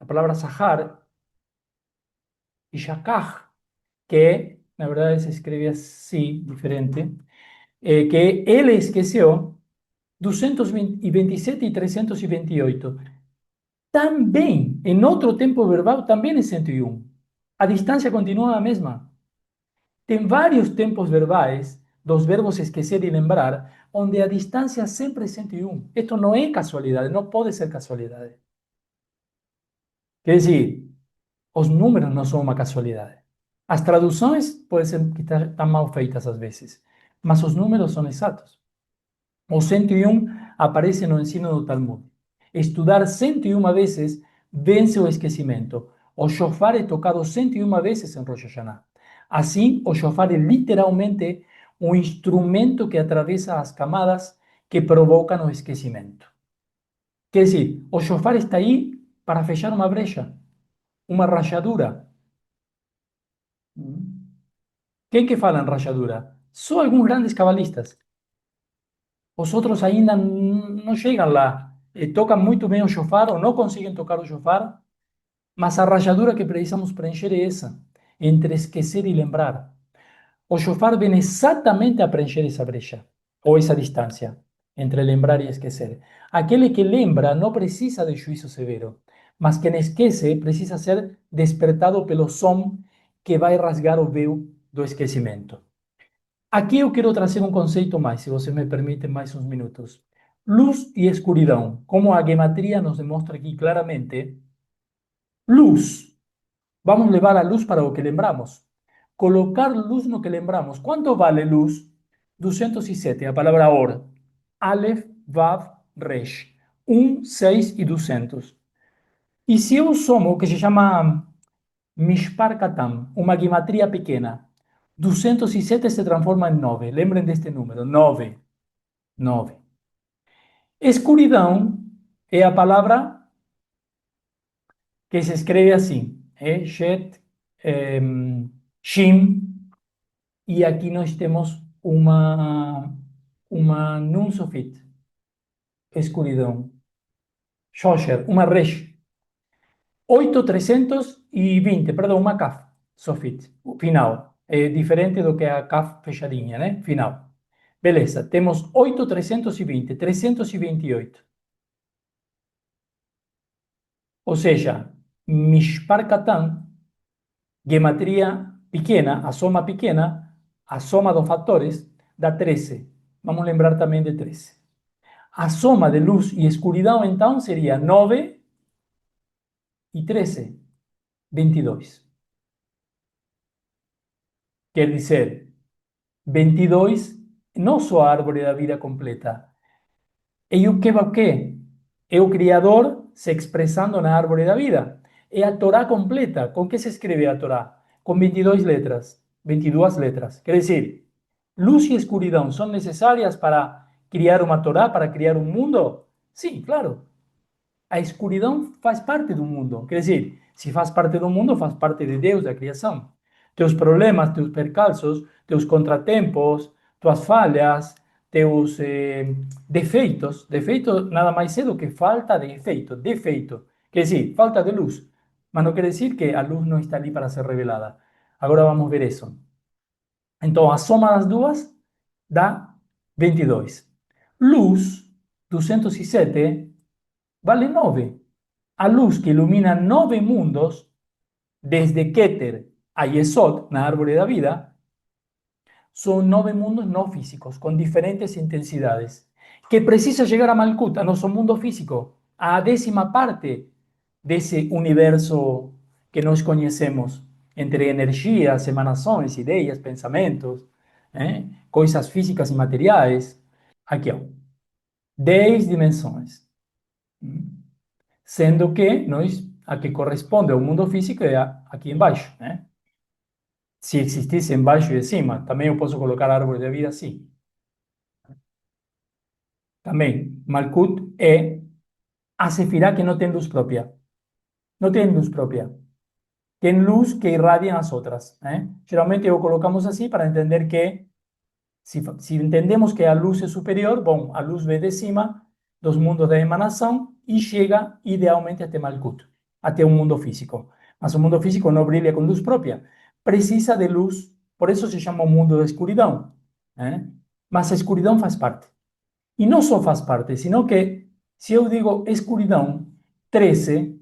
a palavra sahar e shakach, que na verdade se escreve assim, diferente, que ele esqueceu 227 e 328. Também, em outro tempo verbal, também é 101. A distância continua a mesma. Tem vários tempos verbais dos verbos esquecer e lembrar, onde a distância sempre é 101. Isto não é casualidade, não pode ser casualidade. Quer dizer, os números não são uma casualidade. As traduções podem ser que estão mal feitas às vezes, mas os números são exatos. O 101 aparece no ensino do Talmud. Estudar 101 vezes vence o esquecimento. O shofar é tocado 101 vezes em Rosh Hashanah. Assim, o shofar é literalmente um instrumento que atravessa as camadas que provocam o esquecimento. Quer dizer, o shofar está aí para fechar uma brecha, uma rachadura. Quem que fala em rachadura? Só alguns grandes cabalistas. Os outros ainda não chegam lá. Tocam muito bem o shofar ou não conseguem tocar o shofar, mas a rachadura que precisamos preencher é essa, entre esquecer e lembrar. O shofar vem exatamente a preencher essa brecha, ou essa distância, entre lembrar e esquecer. Aquele que lembra não precisa de juízo severo, mas quem esquece precisa ser despertado pelo som que vai rasgar o véu do esquecimento. Aqui eu quero trazer um conceito mais, se você me permite mais uns minutos. Luz e escuridão. Como a gematria nos demonstra aqui claramente, luz. Vamos levar a luz para o que lembramos. Colocar luz no que lembramos. ¿Cuánto vale luz? 207, a palavra or. Aleph, Vav, Resh. 1, 6 e 200. E se eu somo o que se chama Mishpar Katam, uma gematria pequena, 207 se transforma em 9. Lembrem deste número, 9. 9. Escuridão é a palavra que se escreve assim, Shet, Shin, e aqui nós temos uma Nun Sofit, escuridão. Shosher, uma Resh. 8320, perdão, uma CAF, Sofit, o final. É diferente do que a CAF fechadinha, né? Final. Beleza, temos 8320, 328. Ou seja, Mishpar Katan, gematria pequena, a soma dos fatores dá 13. Vamos lembrar também de 13. A soma de luz e escuridão, então, seria 9 e 13, 22. Quer dizer, 22 não só a árvore da vida completa. E o quê? É o Criador se expressando na árvore da vida. É a Torá completa. Com que se escreve a Torá? Com 22 letras. 22 letras. Quer dizer, luz e escuridão são necessárias para criar uma Torá, para criar um mundo? Sim, claro. A escuridão faz parte do mundo. Quer dizer, se faz parte do mundo, faz parte de Deus, da criação. Teus problemas, teus percalços, teus contratempos, tuas falhas, teus defeitos. Defeito nada mais é do que falta de efeito, defeito. Quer dizer, falta de luz. Mas não quer dizer que a luz não está ali para ser revelada. Agora vamos ver isso. Então, a soma das duas dá 22. Luz, 207, vale 9. A luz que ilumina 9 mundos, desde Keter a Yesod, na árvore da vida, são 9 mundos não físicos, com diferentes intensidades, que precisa chegar a Malkut, a nosso mundo físico, a décima parte desse universo que nós conhecemos, entre energias, emanações, ideias, pensamentos, coisas físicas e materiais. Aqui, ó, 10 dimensões. Sendo que nós, a que corresponde ao mundo físico é aqui embaixo, né? Se existisse embaixo e em cima, também eu posso colocar a árvore da vida assim. Também, Malkut é a Sefirá que não tem luz própria. Não tem luz própria. Tem luz que irradia as outras, né? Geralmente eu colocamos assim para entender que se entendemos que a luz é superior, bom, a luz vem de cima dos mundos da emanação e chega idealmente até Malkut, até o mundo físico. Mas o mundo físico não brilha com luz própria, precisa de luz, por isso se chama o mundo da escuridão, né? Mas a escuridão faz parte. E não só faz parte, sino que, se eu digo escuridão, 13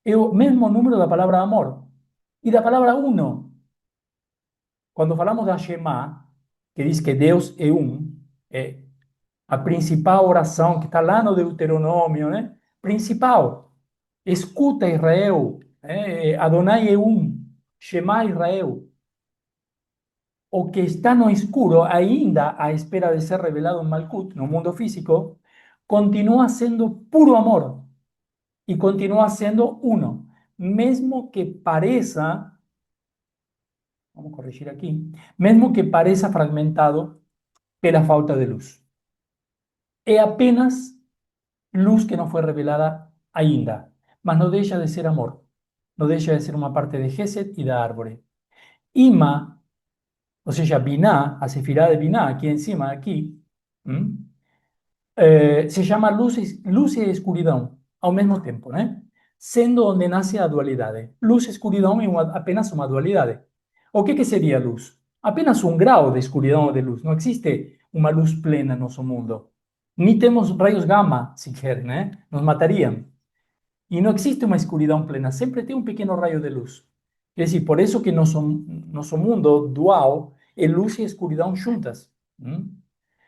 é o mesmo número da palavra amor e da palavra uno. Quando falamos da Shema, que diz que Deus é um, é a principal oração que está lá no Deuteronômio, né? Principal. Escuta Israel, Adonai é um, Shema Israel. O que está no escuro, ainda à espera de ser revelado em Malkut, no mundo físico, continua sendo puro amor e continua sendo uno. Mesmo que pareça, vamos corrigir aqui, mesmo que pareça fragmentado pela falta de luz. É apenas luz que não foi revelada ainda, mas não deixa de ser amor, não deixa de ser uma parte de Gesed e da árvore. Ima, ou seja, Biná, a sefirá de Biná, aqui em cima, aqui, se chama luz e escuridão ao mesmo tempo, né? Sendo onde nasce a dualidade. Luz e escuridão é apenas uma dualidade. O que seria luz? Apenas um grau de escuridão ou de luz. Não existe uma luz plena no nosso mundo. Nem temos raios gama, sequer, né? Nos matariam. E não existe uma escuridão plena. Sempre tem um pequeno raio de luz. Quer dizer, por isso que nosso mundo dual é luz e escuridão juntas.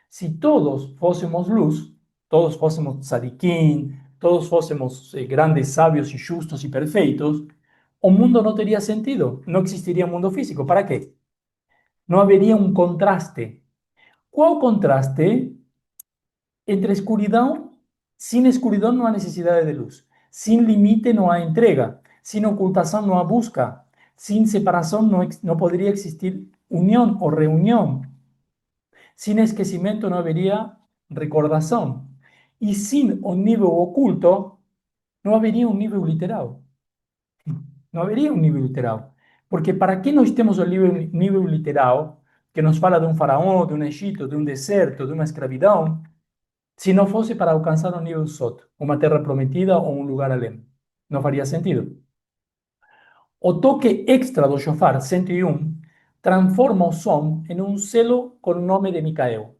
Se todos fôssemos luz, todos fôssemos tzadikim, todos fôssemos grandes sábios e justos e perfeitos, o mundo não teria sentido. Não existiria um mundo físico. Para quê? Não haveria um contraste. Qual contraste? Entre escuridão, sin escuridão não há necessidade de luz. Sin limite não há entrega. Sin ocultação não há busca. Sin separação não poderia existir união ou reunião. Sin esquecimento não haveria recordação. E sin o nível oculto, não haveria um nível literal. Não haveria um nível literal. Porque para que nós temos o nível literal, que nos fala de um faraó, de um Egito, de um deserto, de uma escravidão, se não fosse para alcançar um nível Sot, uma terra prometida ou um lugar além? Não faria sentido. O toque extra do shofar 101 transforma o som em um selo com o nome de Micael,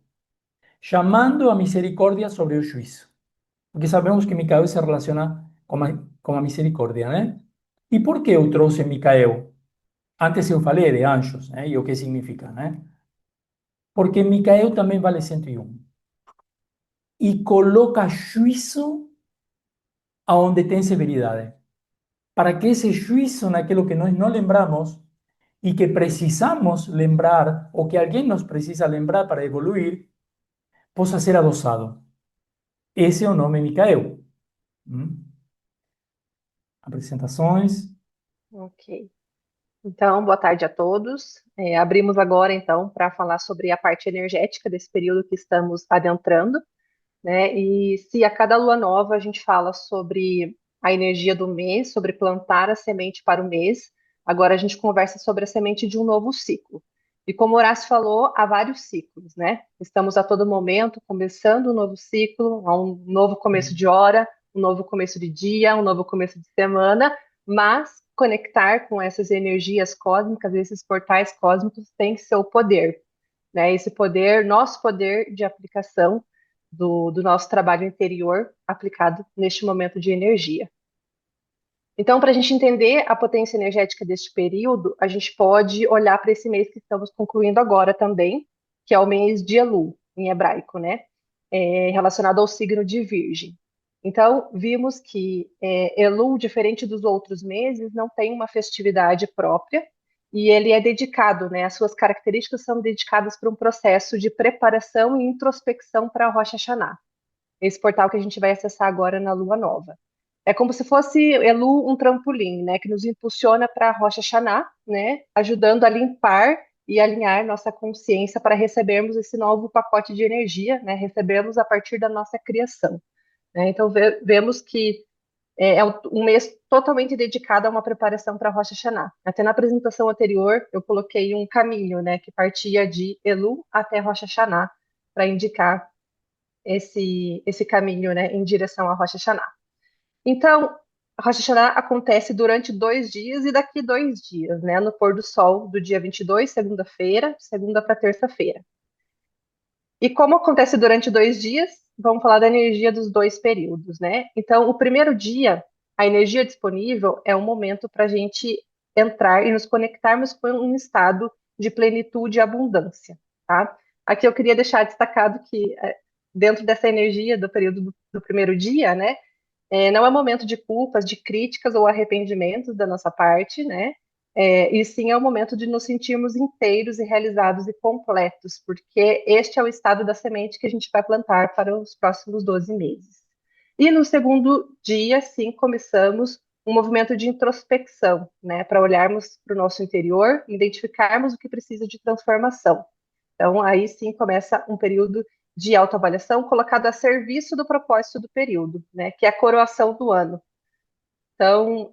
chamando a misericórdia sobre o juízo. Porque sabemos que Micael se relaciona com a misericórdia, né? E por que eu trouxe Micael? Antes eu falei de anjos, né? E o que significa, né? Porque Micael também vale 101. E coloca juízo aonde tem severidade. Para que esse juízo naquilo que nós não lembramos e que precisamos lembrar, ou que alguém nos precisa lembrar para evoluir, possa ser adosado. Esse é o nome Micael. Apresentações. Ok. Então, boa tarde a todos. Abrimos agora, então, para falar sobre a parte energética desse período que estamos adentrando, né? E se a cada lua nova a gente fala sobre a energia do mês, sobre plantar a semente para o mês, agora a gente conversa sobre a semente de um novo ciclo. E como o Horácio falou, há vários ciclos, né? Estamos a todo momento começando um novo ciclo, há um novo começo de hora, um novo começo de dia, um novo começo de semana, mas conectar com essas energias cósmicas, esses portais cósmicos, tem seu poder, né? Esse poder, nosso poder de aplicação do nosso trabalho interior aplicado neste momento de energia. Então, para a gente entender a potência energética deste período, a gente pode olhar para esse mês que estamos concluindo agora também, que é o mês de Elu, em hebraico, né? Relacionado ao signo de Virgem. Então, vimos que Elu, diferente dos outros meses, não tem uma festividade própria e ele é dedicado, né? As suas características são dedicadas para um processo de preparação e introspecção para a Rosh Hashanah, esse portal que a gente vai acessar agora na Lua Nova. É como se fosse Elu um trampolim, né, que nos impulsiona para a Rosh Hashanah, né, ajudando a limpar e alinhar nossa consciência para recebermos esse novo pacote de energia, né, recebemos a partir da nossa criação, né? Então vemos que é um mês totalmente dedicado a uma preparação para a Rosh Hashanah. Até na apresentação anterior eu coloquei um caminho, né, que partia de Elu até Rosh Hashanah para indicar esse caminho, né, em direção a Rosh Hashanah. Então, a Rosh Hashanah acontece durante 2 dias e daqui 2 dias, né, no pôr do sol do dia 22, segunda-feira, segunda para terça-feira. E como acontece durante 2 dias, vamos falar da energia dos dois períodos, né? Então, o primeiro dia, a energia disponível é um momento para a gente entrar e nos conectarmos com um estado de plenitude e abundância, tá? Aqui eu queria deixar destacado que dentro dessa energia do período do primeiro dia, né? Não é momento de culpas, de críticas ou arrependimentos da nossa parte, né? E sim é o momento de nos sentirmos inteiros e realizados e completos, porque este é o estado da semente que a gente vai plantar para os próximos 12 meses. E no segundo dia, sim, começamos um movimento de introspecção, né? Para olharmos para o nosso interior, identificarmos o que precisa de transformação. Então, aí sim começa um período de autoavaliação colocado a serviço do propósito do período, né, que é a coroação do ano. Então,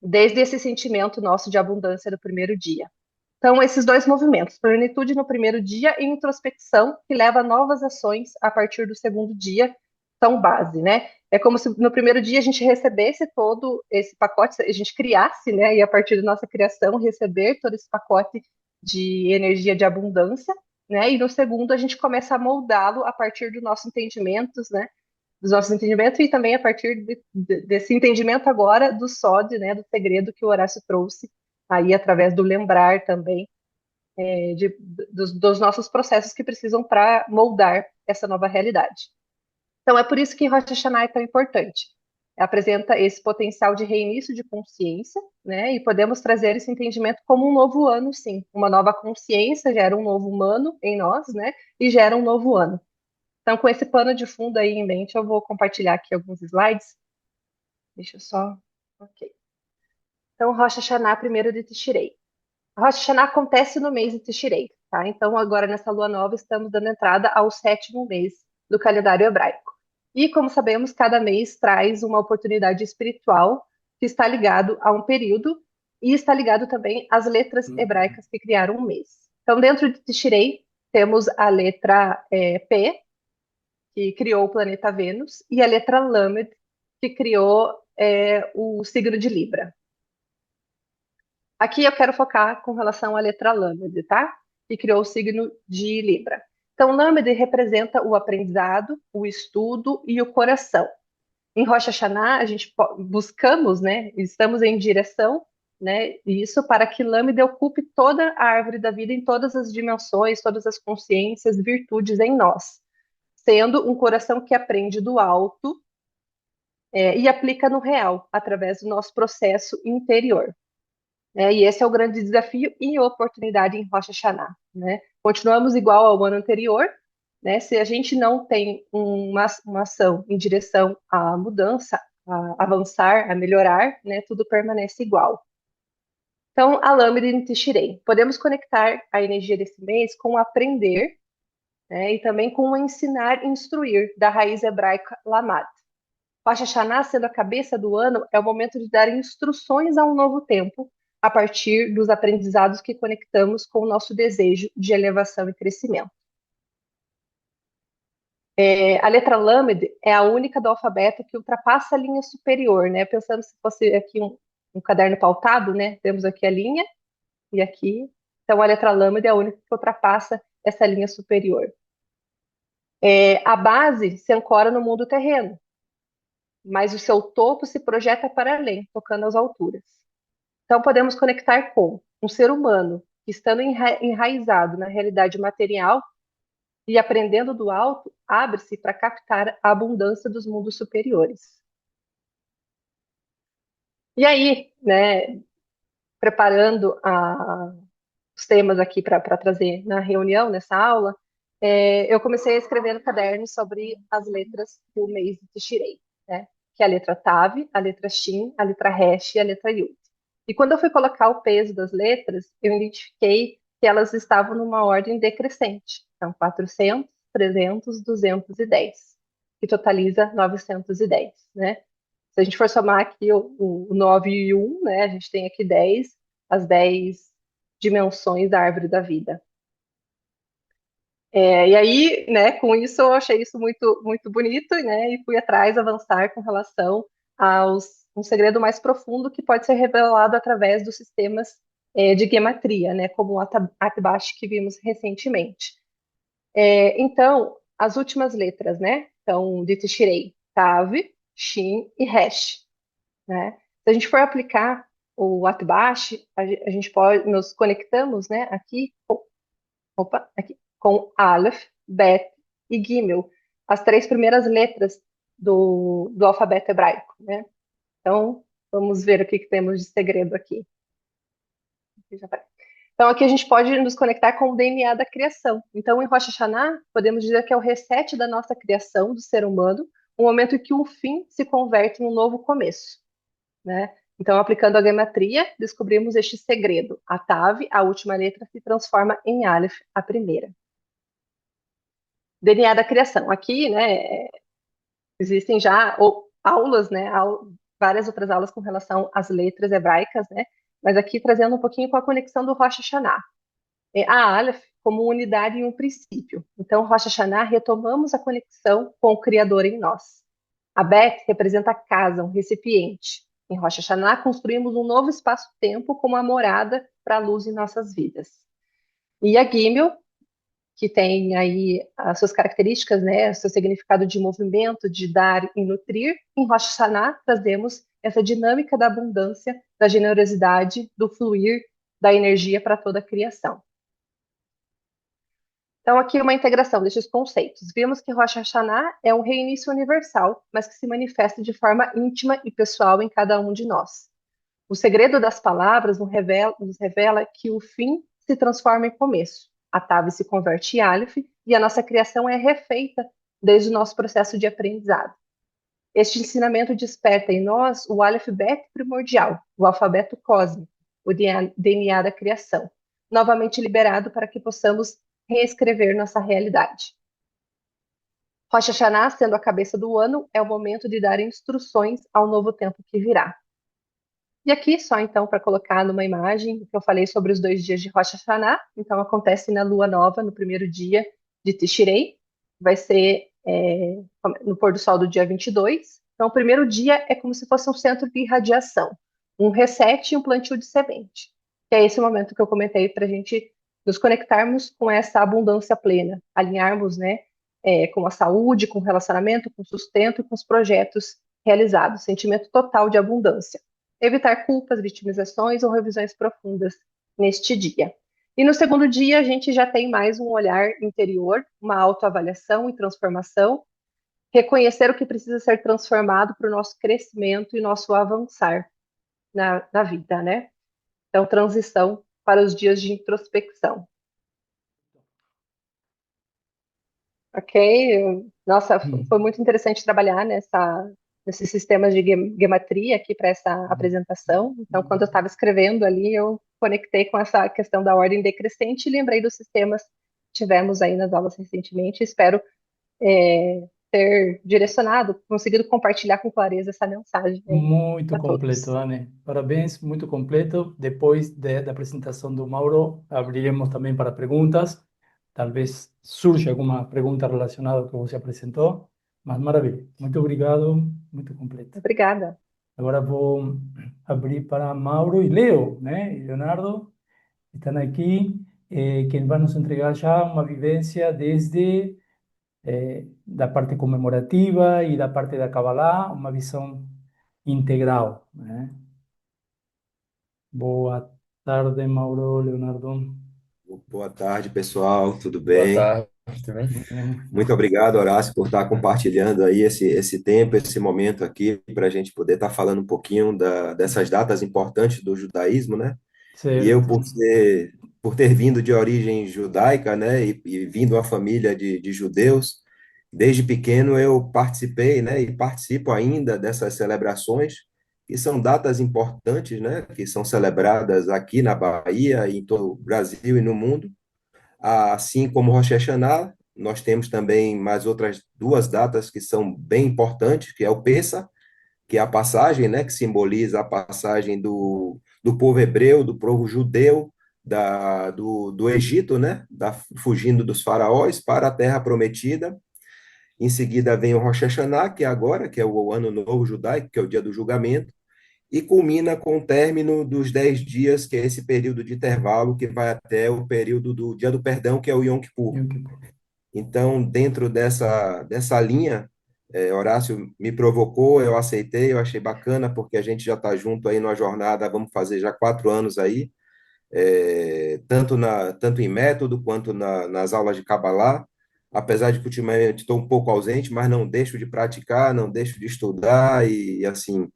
desde esse sentimento nosso de abundância do primeiro dia. Então, esses dois movimentos, plenitude no primeiro dia e introspecção, que leva a novas ações a partir do segundo dia, são base, né? É como se no primeiro dia a gente recebesse todo esse pacote, a gente criasse, né? E a partir da nossa criação, receber todo esse pacote de energia de abundância, né? E no segundo a gente começa a moldá-lo a partir dos nossos entendimentos, né? Dos nossos entendimentos e também a partir desse entendimento agora do SOD, né? Do segredo que o Horácio trouxe aí através do lembrar também dos nossos processos que precisam para moldar essa nova realidade. Então, é por isso que Rosh Hashanah é tão importante. Apresenta esse potencial de reinício de consciência, né? E podemos trazer esse entendimento como um novo ano, sim. Uma nova consciência gera um novo humano em nós, né? E gera um novo ano. Então, com esse pano de fundo aí em mente, eu vou compartilhar aqui alguns slides. Deixa eu só. Ok. Então, Rosh Hashanah, primeiro de Tishrei. Rosh Hashanah acontece no mês de Tishrei, tá? Então, agora nessa lua nova, estamos dando entrada ao sétimo mês do calendário hebraico. E, como sabemos, cada mês traz uma oportunidade espiritual que está ligado a um período e está ligado também às letras hebraicas que criaram o mês. Então, dentro de Tishrei, temos a letra P, que criou o planeta Vênus, e a letra Lamed, que criou o signo de Libra. Aqui eu quero focar com relação à letra Lamed, tá? Que criou o signo de Libra. Então, Lamed representa o aprendizado, o estudo e o coração. Em Rosh Hashanah, a gente buscamos, né? Estamos em direção, né? Isso para que Lamed ocupe toda a árvore da vida em todas as dimensões, todas as consciências, virtudes em nós, sendo um coração que aprende do alto e aplica no real, através do nosso processo interior. E esse é o grande desafio e oportunidade em Rosh Hashanah, né? Continuamos igual ao ano anterior, né? Se a gente não tem uma ação em direção à mudança, a avançar, a melhorar, né? Tudo permanece igual. Então, a Lâmina de Tishrei. Podemos conectar a energia desse mês com o aprender, né? E também com o ensinar e instruir, da raiz hebraica Lamad. Rosh Hashanah, sendo a cabeça do ano, é o momento de dar instruções a um novo tempo, a partir dos aprendizados que conectamos com o nosso desejo de elevação e crescimento. A letra Lamed é a única do alfabeto que ultrapassa a linha superior, né? Pensando se fosse aqui um caderno pautado, né? Temos aqui a linha e aqui. Então, a letra Lamed é a única que ultrapassa essa linha superior. A base se ancora no mundo terreno, mas o seu topo se projeta para além, tocando as alturas. Então, podemos conectar com um ser humano que, estando enraizado na realidade material e aprendendo do alto, abre-se para captar a abundância dos mundos superiores. E aí, né, preparando os temas aqui para trazer na reunião, nessa aula, eu comecei a escrever no caderno sobre as letras do mês de Tishrei, né, que é a letra Tav, a letra Shin, a letra Resh e a letra Yud. E quando eu fui colocar o peso das letras, eu identifiquei que elas estavam numa ordem decrescente. Então, 400, 300, 210, que totaliza 910, né? Se a gente for somar aqui o 9 e o 1, né, a gente tem aqui 10, as 10 dimensões da árvore da vida. E aí, né, com isso eu achei isso muito, muito bonito, né, e fui atrás, avançar com relação um segredo mais profundo que pode ser revelado através dos sistemas de gematria, né, como o Atbash que vimos recentemente. Então, as últimas letras, né, então, de Tishrei, Tav, Shin e Resh, né? Se a gente for aplicar o Atbash, a gente pode, nos conectamos, né, aqui, aqui, com Aleph, Bet e Gimel, as três primeiras letras do alfabeto hebraico, né? Então, vamos ver o que temos de segredo aqui. Então, aqui a gente pode nos conectar com o DNA da criação. Então, em Rosh Hashanah, podemos dizer que é o reset da nossa criação, do ser humano, um momento em que o fim se converte num novo começo, né? Então, aplicando a gematria, descobrimos este segredo. A Tav, a última letra, se transforma em Aleph, a primeira. DNA da criação. Aqui, né, existem já aulas, né, várias outras aulas com relação às letras hebraicas, né, mas aqui trazendo um pouquinho com a conexão do Rosh Hashanah. A Aleph como unidade e um princípio. Então, Rosh Hashanah, retomamos a conexão com o Criador em nós. A Bet representa a casa, um recipiente. Em Rosh Hashanah, construímos um novo espaço-tempo como a morada para a luz em nossas vidas. E a Gimel, que tem aí as suas características, né, o seu significado de movimento, de dar e nutrir, em Rosh Hashanah trazemos essa dinâmica da abundância, da generosidade, do fluir da energia para toda a criação. Então, aqui uma integração desses conceitos. Vimos que Rosh Hashanah é um reinício universal, mas que se manifesta de forma íntima e pessoal em cada um de nós. O segredo das palavras nos revela que o fim se transforma em começo. A Tav se converte em Aleph e a nossa criação é refeita desde o nosso processo de aprendizado. Este ensinamento desperta em nós o Aleph Bet primordial, o alfabeto cósmico, o DNA da criação, novamente liberado para que possamos reescrever nossa realidade. Rosh Hashanah, sendo a cabeça do ano, é o momento de dar instruções ao novo tempo que virá. E aqui, só então, para colocar numa imagem, o que eu falei sobre os 2 dias de Rosh Hashanah, então acontece na lua nova, no primeiro dia de Tishrei, vai ser no pôr do sol do dia 22. Então, o primeiro dia é como se fosse um centro de irradiação, um reset e um plantio de semente. Que é esse momento que eu comentei para a gente nos conectarmos com essa abundância plena, alinharmos, né, com a saúde, com o relacionamento, com o sustento e com os projetos realizados, sentimento total de abundância. Evitar culpas, vitimizações ou revisões profundas neste dia. E no segundo dia, a gente já tem mais um olhar interior, uma autoavaliação e transformação, reconhecer o que precisa ser transformado para o nosso crescimento e nosso avançar na vida, né? Então, transição para os dias de introspecção. Ok? Nossa, foi Mm, muito interessante trabalhar nesses sistemas de gematria aqui para essa apresentação. Então, quando eu estava escrevendo ali, eu conectei com essa questão da ordem decrescente e lembrei dos sistemas que tivemos aí nas aulas recentemente. Espero ter direcionado, conseguido compartilhar com clareza essa mensagem aí Muito a completo, todos. Anne. Parabéns, muito completo. Depois da apresentação do Mauro, abriremos também para perguntas. Talvez surja alguma pergunta relacionada ao que você apresentou, mas maravilha. Muito obrigado, muito completo. Obrigada. Agora vou abrir para Mauro e Leo, né? E Leonardo, estão aqui, quem vai nos entregar já uma vivência desde da parte comemorativa e da parte da Kabbalah, uma visão integral, né? Boa tarde, Mauro, Leonardo. Boa tarde, pessoal, tudo Boa bem? tarde também. Muito obrigado, Horácio, por estar compartilhando aí esse tempo, esse momento aqui, para a gente poder estar falando um pouquinho dessas datas importantes do judaísmo, né? E eu, Certo. por ter vindo de origem judaica, né, e vindo uma família de judeus, desde pequeno eu participei, né, e participo ainda dessas celebrações, que são datas importantes, né, que são celebradas aqui na Bahia, em todo o Brasil e no mundo. Assim como Rosh Hashanah, nós temos também mais outras duas datas que são bem importantes, que é o Pessa, que é a passagem, né, que simboliza a passagem do povo hebreu, do povo judeu, do Egito, né, fugindo dos faraós para a terra prometida. Em seguida vem o Rosh Hashanah, que é agora, que é o ano novo judaico, que é o dia do julgamento, e culmina com o término dos 10 dias, que é esse período de intervalo que vai até o período do Dia do Perdão, que é o Yom Kippur. Yom Kippur. Então, dentro dessa linha, Horácio me provocou, eu aceitei, eu achei bacana, porque a gente já está junto aí numa jornada, vamos fazer já 4 anos aí, tanto em método quanto nas aulas de Kabbalah, apesar de que ultimamente estou um pouco ausente, mas não deixo de praticar, não deixo de estudar, e assim,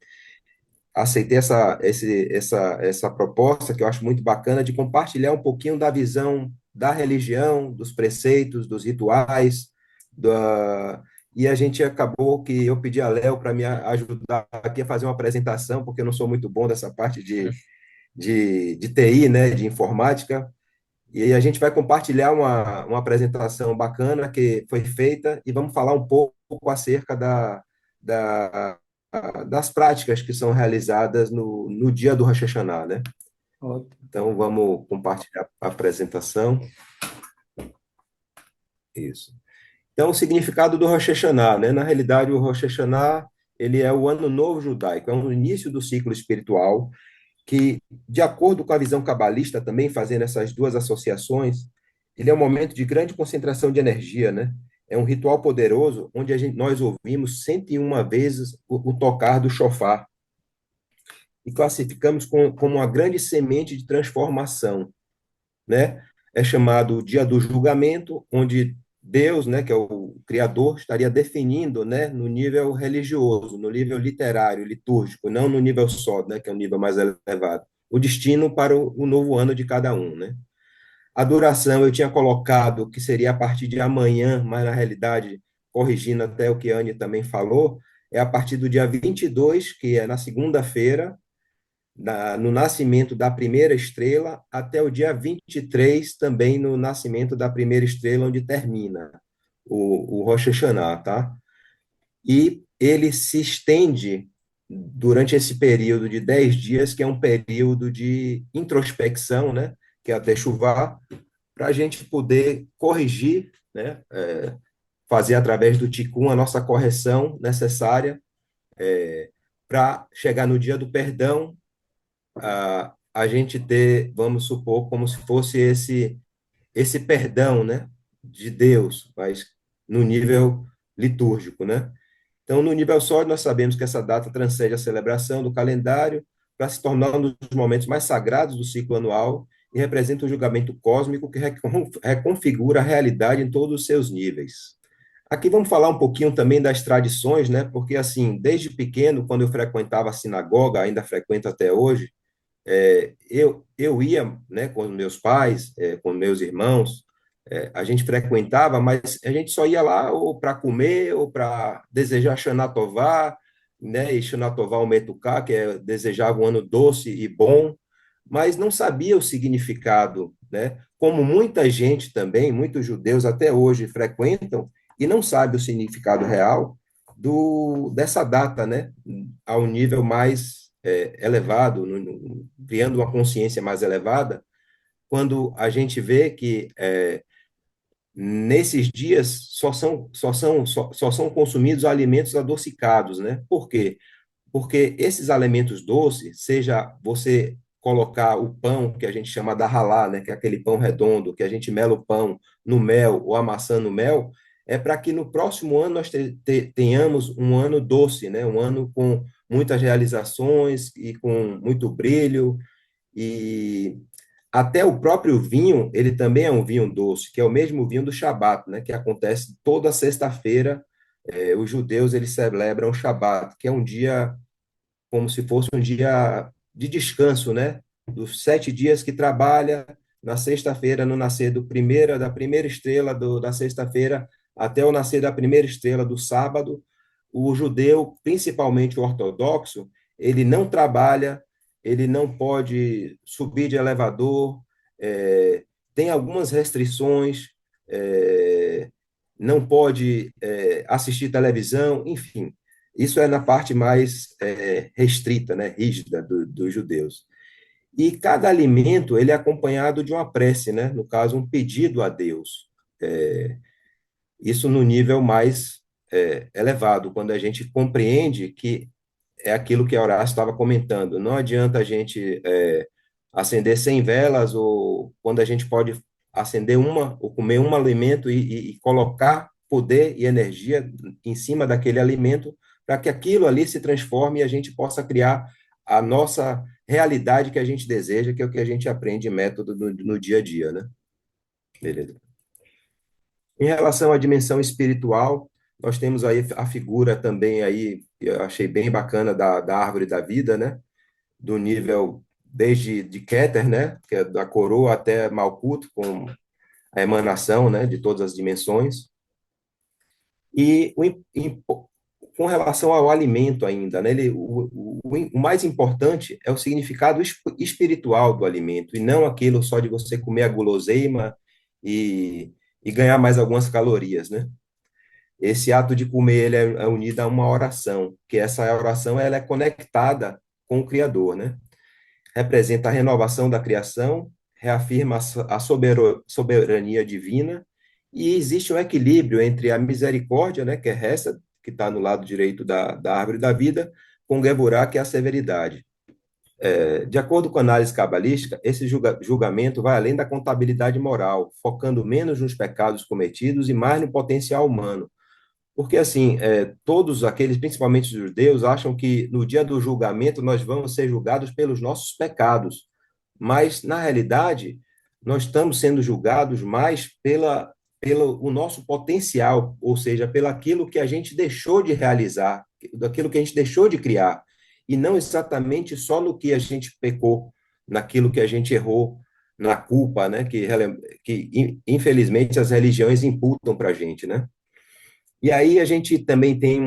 aceitei essa proposta, que eu acho muito bacana, de compartilhar um pouquinho da visão da religião, dos preceitos, dos rituais, e a gente acabou que eu pedi a Léo para me ajudar aqui a fazer uma apresentação, porque eu não sou muito bom dessa parte de TI, né, de informática, e aí a gente vai compartilhar uma apresentação bacana que foi feita e vamos falar um pouco acerca da, das práticas que são realizadas no dia do Rosh Hashanah, né? Ótimo. Então, vamos compartilhar a apresentação. Isso. Então, o significado do Rosh Hashanah, né? Na realidade, o Rosh Hashanah, ele é o ano novo judaico, é o início do ciclo espiritual, que, de acordo com a visão cabalista também, fazendo essas duas associações, ele é um momento de grande concentração de energia, né? É um ritual poderoso onde nós ouvimos 101 vezes o tocar do shofar e classificamos como uma grande semente de transformação, né? É chamado Dia do Julgamento, onde Deus, né, que é o Criador, estaria definindo, né, no nível religioso, no nível literário, litúrgico, não no nível só, né, que é o nível mais elevado, o destino para o novo ano de cada um, né? A duração eu tinha colocado que seria a partir de amanhã, mas na realidade, corrigindo até o que a Anne também falou, é a partir do dia 22, que é na segunda-feira, no nascimento da primeira estrela, até o dia 23, também no nascimento da primeira estrela, onde termina o Rosh Hashanah, tá? E ele se estende durante esse período de 10 dias, que é um período de introspecção, né, que é a Techuvá, para a gente poder corrigir, né, fazer através do Tikkun a nossa correção necessária para chegar no dia do perdão, a gente ter, vamos supor, como se fosse esse perdão, né, de Deus, mas no nível litúrgico, né? Então, no nível sólido, nós sabemos que essa data transcende a celebração do calendário para se tornar um dos momentos mais sagrados do ciclo anual e representa um julgamento cósmico que reconfigura a realidade em todos os seus níveis. Aqui vamos falar um pouquinho também das tradições, né? Porque, assim, desde pequeno, quando eu frequentava a sinagoga, ainda frequento até hoje, eu ia, né, com meus pais, com meus irmãos, a gente frequentava, mas a gente só ia lá ou para comer ou para desejar Shana Tová, né, e Shana Tová o Metuká, que é desejava um ano doce e bom, mas não sabia o significado, né? Como muita gente também, muitos judeus até hoje frequentam e não sabe o significado real dessa data, né? Ao nível mais elevado, criando uma consciência mais elevada, quando a gente vê que nesses dias só são consumidos alimentos adocicados, né? Por quê? Porque esses alimentos doces, seja você colocar o pão que a gente chama da ralá, né, que é aquele pão redondo, que a gente mela o pão no mel ou a maçã no mel, é para que no próximo ano nós tenhamos um ano doce, né, um ano com muitas realizações e com muito brilho, e até o próprio vinho, ele também é um vinho doce, que é o mesmo vinho do Shabat, né, que acontece toda sexta-feira. Os judeus eles celebram o Shabat, que é um dia como se fosse um dia de descanso, né? Dos 7 dias que trabalha, na sexta-feira, no nascer da primeira estrela da sexta-feira até o nascer da primeira estrela do sábado, o judeu, principalmente o ortodoxo, ele não trabalha, ele não pode subir de elevador, tem algumas restrições, é, não pode assistir televisão, enfim. Isso é na parte mais restrita, né, rígida dos judeus. E cada alimento ele é acompanhado de uma prece, né? No caso, um pedido a Deus. Isso no nível mais elevado, quando a gente compreende que é aquilo que a Horácio estava comentando. Não adianta a gente acender 100 velas, ou quando a gente pode acender uma, ou comer um alimento e colocar poder e energia em cima daquele alimento, para que aquilo ali se transforme e a gente possa criar a nossa realidade que a gente deseja, que é o que a gente aprende em método no dia a dia, né? Beleza. Em relação à dimensão espiritual, nós temos aí a figura também aí, que eu achei bem bacana, da árvore da vida, né? Do nível desde de Keter, né? Que é da coroa até Malkuth, com a emanação, né? De todas as dimensões. E com relação ao alimento ainda, né? O mais importante é o significado espiritual do alimento, e não aquilo só de você comer a guloseima e ganhar mais algumas calorias, né? Esse ato de comer ele é unido a uma oração, que essa oração ela é conectada com o Criador, né? Representa a renovação da criação, reafirma a soberania divina, e existe um equilíbrio entre a misericórdia, né, que é essa, que está no lado direito da árvore da vida, com Geburá, que é a severidade. De acordo com a análise cabalística, esse julgamento vai além da contabilidade moral, focando menos nos pecados cometidos e mais no potencial humano. Porque, assim, todos aqueles, principalmente os judeus, acham que no dia do julgamento nós vamos ser julgados pelos nossos pecados. Mas, na realidade, nós estamos sendo julgados mais pelo o nosso potencial, ou seja, pelo aquilo que a gente deixou de realizar, daquilo que a gente deixou de criar, e não exatamente só no que a gente pecou, naquilo que a gente errou, na culpa, né, que infelizmente as religiões imputam para a gente, né? E aí a gente também tem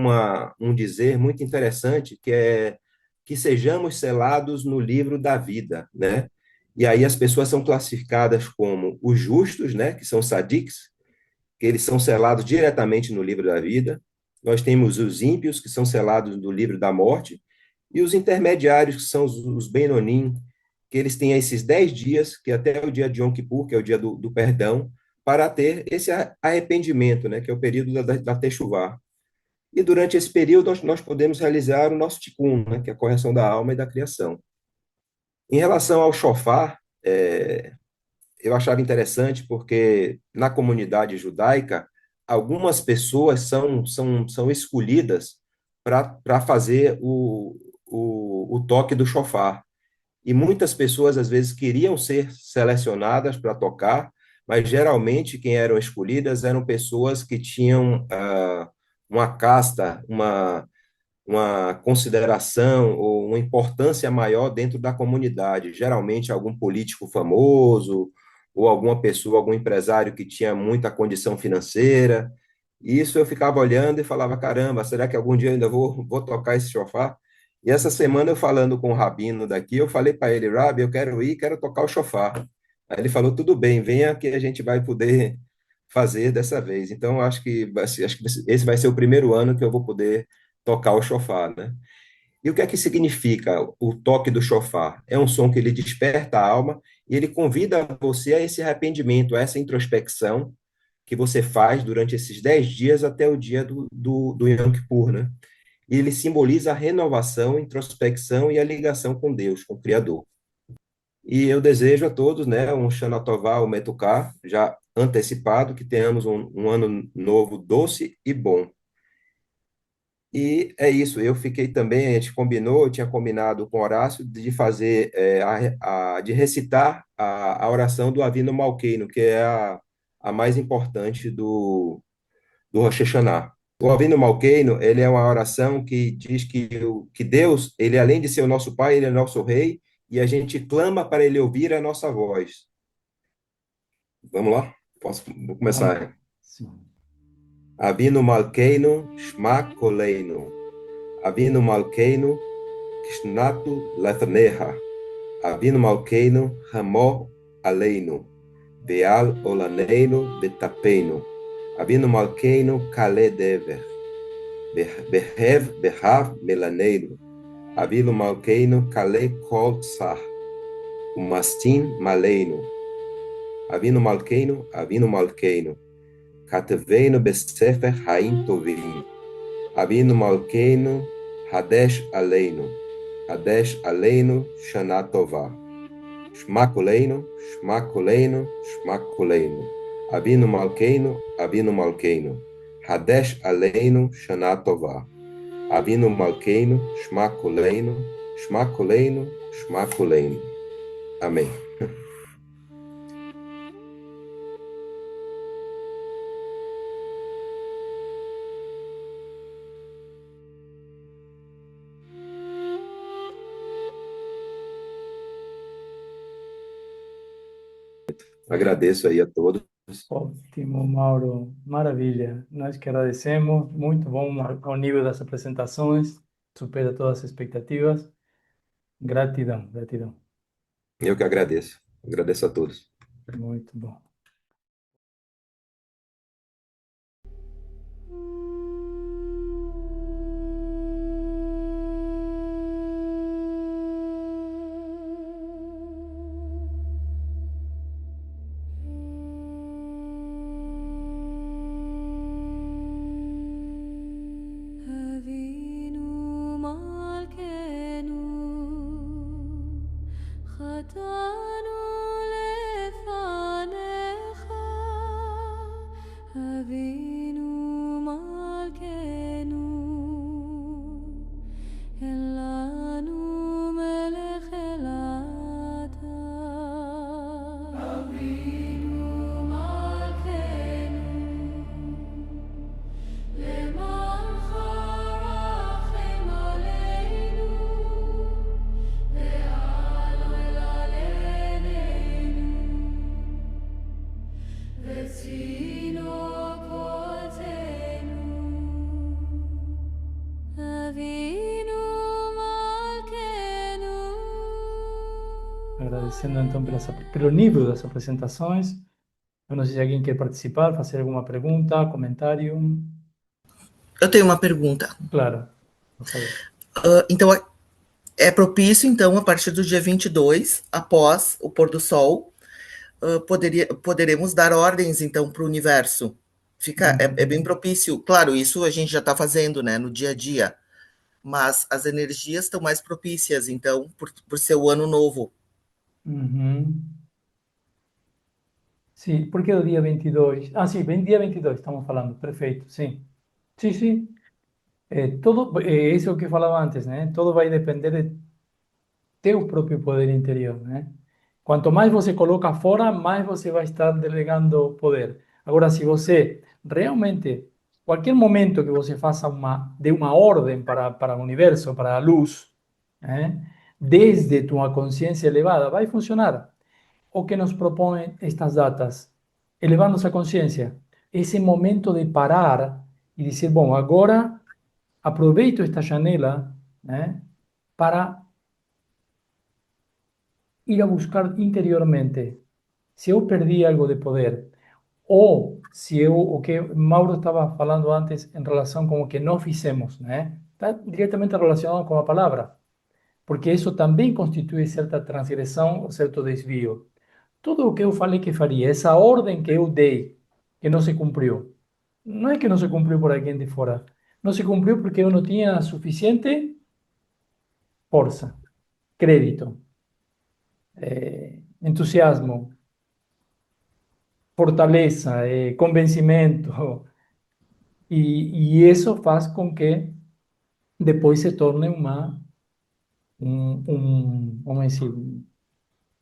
um dizer muito interessante, que é que sejamos selados no livro da vida, né? E aí as pessoas são classificadas como os justos, né, que são sadiks, que eles são selados diretamente no livro da vida. Nós temos os ímpios, que são selados no livro da morte, E os intermediários, que são os Benonim, que eles têm esses 10 dias, que é até o dia de Yom Kippur, que é o dia do perdão, para ter esse arrependimento, né, que é o período da Teshuvá. E durante esse período nós podemos realizar o nosso tikkun, né, que é a correção da alma e da criação. Em relação ao shofar, eu achava interessante porque na comunidade judaica, algumas pessoas são escolhidas para fazer o toque do shofar. E muitas pessoas, às vezes, queriam ser selecionadas para tocar, mas geralmente quem eram escolhidas eram pessoas que tinham uma casta, uma consideração ou uma importância maior dentro da comunidade, geralmente algum político famoso ou alguma pessoa, algum empresário que tinha muita condição financeira. E isso eu ficava olhando e falava, caramba, será que algum dia eu ainda vou tocar esse chofar? E essa semana eu falando com o rabino daqui, eu falei para ele, Rabi, eu quero ir, quero tocar o chofar. Aí ele falou, tudo bem, venha que a gente vai poder fazer dessa vez. Então, acho que esse vai ser o primeiro ano que eu vou poder tocar o chofar, né? E o que é que significa o toque do chofar? É um som que ele desperta a alma e ele convida você a esse arrependimento, a essa introspecção que você faz durante esses 10 dias até o dia do Yom Kippur, né? E ele simboliza a renovação, introspecção e a ligação com Deus, com o Criador. E eu desejo a todos, né, um Shana Tová, um Metuká, já antecipado, que tenhamos um ano novo doce e bom. E é isso, eu fiquei também, a gente combinou, eu tinha combinado com o Horácio de fazer, de recitar a oração do Avino Malkeino, que é a mais importante do Rosh Hashanah. O Avino Malkeino, ele é uma oração que diz que Deus, ele além de ser o nosso Pai, ele é nosso Rei, e a gente clama para ele ouvir a nossa voz. Vamos lá? Vou Vamos. começar. Sim. Avino Malkeino, Shma Koleinu. Avino Malkeinu, Kishnatu Lefneha, Avinu Malkeinu, Hamor Aleinu, Veal Olaneinu Betapenu, Avinu Malkeinu, Kale Dever, Behav Melaneinu, Avinu Malkeinu, Kale Kol Tsar, Umastin Maleinu, Avinu Malkeinu, Kateveinu Besefer Haim Tovim, Avinu Malkeinu, Hadesh Aleinu, Shana Tová. Shma Koleinu, Shma Koleinu, Shma Koleinu. Avinu Malkeinu. Hadesh Aleinu, Shana Tová. Avinu Malkeinu, Shma Koleinu, Shma Koleinu, Shma Koleinu. Amém. Agradeço aí a todos. Ótimo, Mauro. Maravilha. Nós que agradecemos. Muito bom ao nível das apresentações. Supera todas as expectativas. Gratidão, gratidão. Eu que agradeço. Agradeço a todos. Muito bom. Avinu Malkeinu, Chatanu lefanecha. Avinu Malkeinu, Elanu melech elata. Avinu Malkeinu, למענך רחם עלינו, ואל ילדנו, ותינוקותינו. אבינו מלכנו. Agradecendo então pelo nível das apresentações. Eu não sei se alguém quer participar, fazer alguma pergunta, comentário. Eu tenho uma pergunta. Claro, por favor. Então, É propício, então, a partir do dia 22, após o pôr do sol, poderemos dar ordens, então, para o universo. É bem propício. Claro, isso a gente já está fazendo, né, no dia a dia, mas as energias estão mais propícias, então, por ser o ano novo. Ujú. Sí, ¿por qué el día 22? Ah, sí, día 22 estamos hablando, perfecto, sí. Sí, sí. Todo, eso que falaba antes, né? Todo vai depender de teu próprio poder interior, né? Quanto mais você coloca fora, mais você vai estar delegando poder. Agora, se você realmente, qualquer momento que você faça dê uma ordem para o universo, para a luz, né? Desde tua consciência elevada, vai funcionar. O que nos propõem estas datas? Elevar nossa consciência. Esse momento de parar e dizer, bom, agora aproveito esta janela, né, para ir a buscar interiormente se eu perdi algo de poder ou se eu, o que Mauro estava falando antes em relação com o que não fizemos, né? Está diretamente relacionado com a palavra, porque isso também constitui certa transgressão ou certo desvio. Tudo o que eu falei que faria, essa ordem que eu dei, que não se cumpriu, não é que não se cumpriu por alguém de fora, não se cumpriu porque eu não tinha suficiente força, crédito, entusiasmo, fortaleza, convencimento, e isso faz com que depois se torne vamos dizer,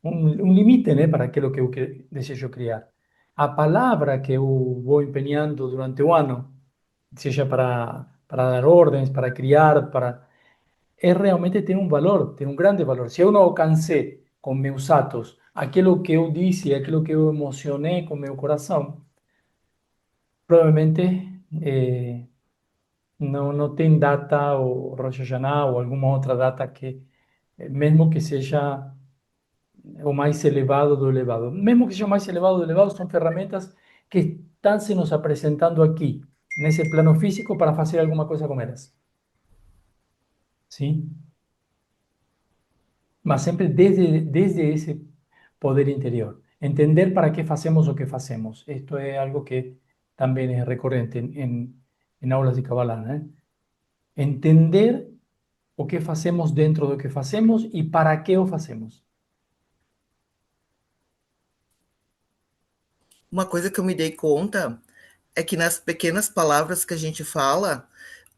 limite, né, para aquilo que eu desejo criar. A palavra que eu vou empenhando durante o ano, seja para dar ordens, para criar, realmente tem um valor, tem um grande valor. Se eu não alcancei com meus atos aquilo que eu disse, aquilo que eu emocionei com meu coração, provavelmente não tem data, ou Rosh Hashanah, ou alguma outra data que, mesmo que seja o mais elevado do elevado, mesmo que seja o mais elevado do elevado, são ferramentas que estão se nos apresentando aqui, nesse plano físico, para fazer alguma coisa com elas. Sim? Mas sempre desde esse poder interior. Entender para que fazemos o que fazemos. Isto é algo que também é recorrente em aulas de Kabbalah, né? Entender o que fazemos dentro do que fazemos e para que o fazemos. Uma coisa que eu me dei conta é que nas pequenas palavras que a gente fala,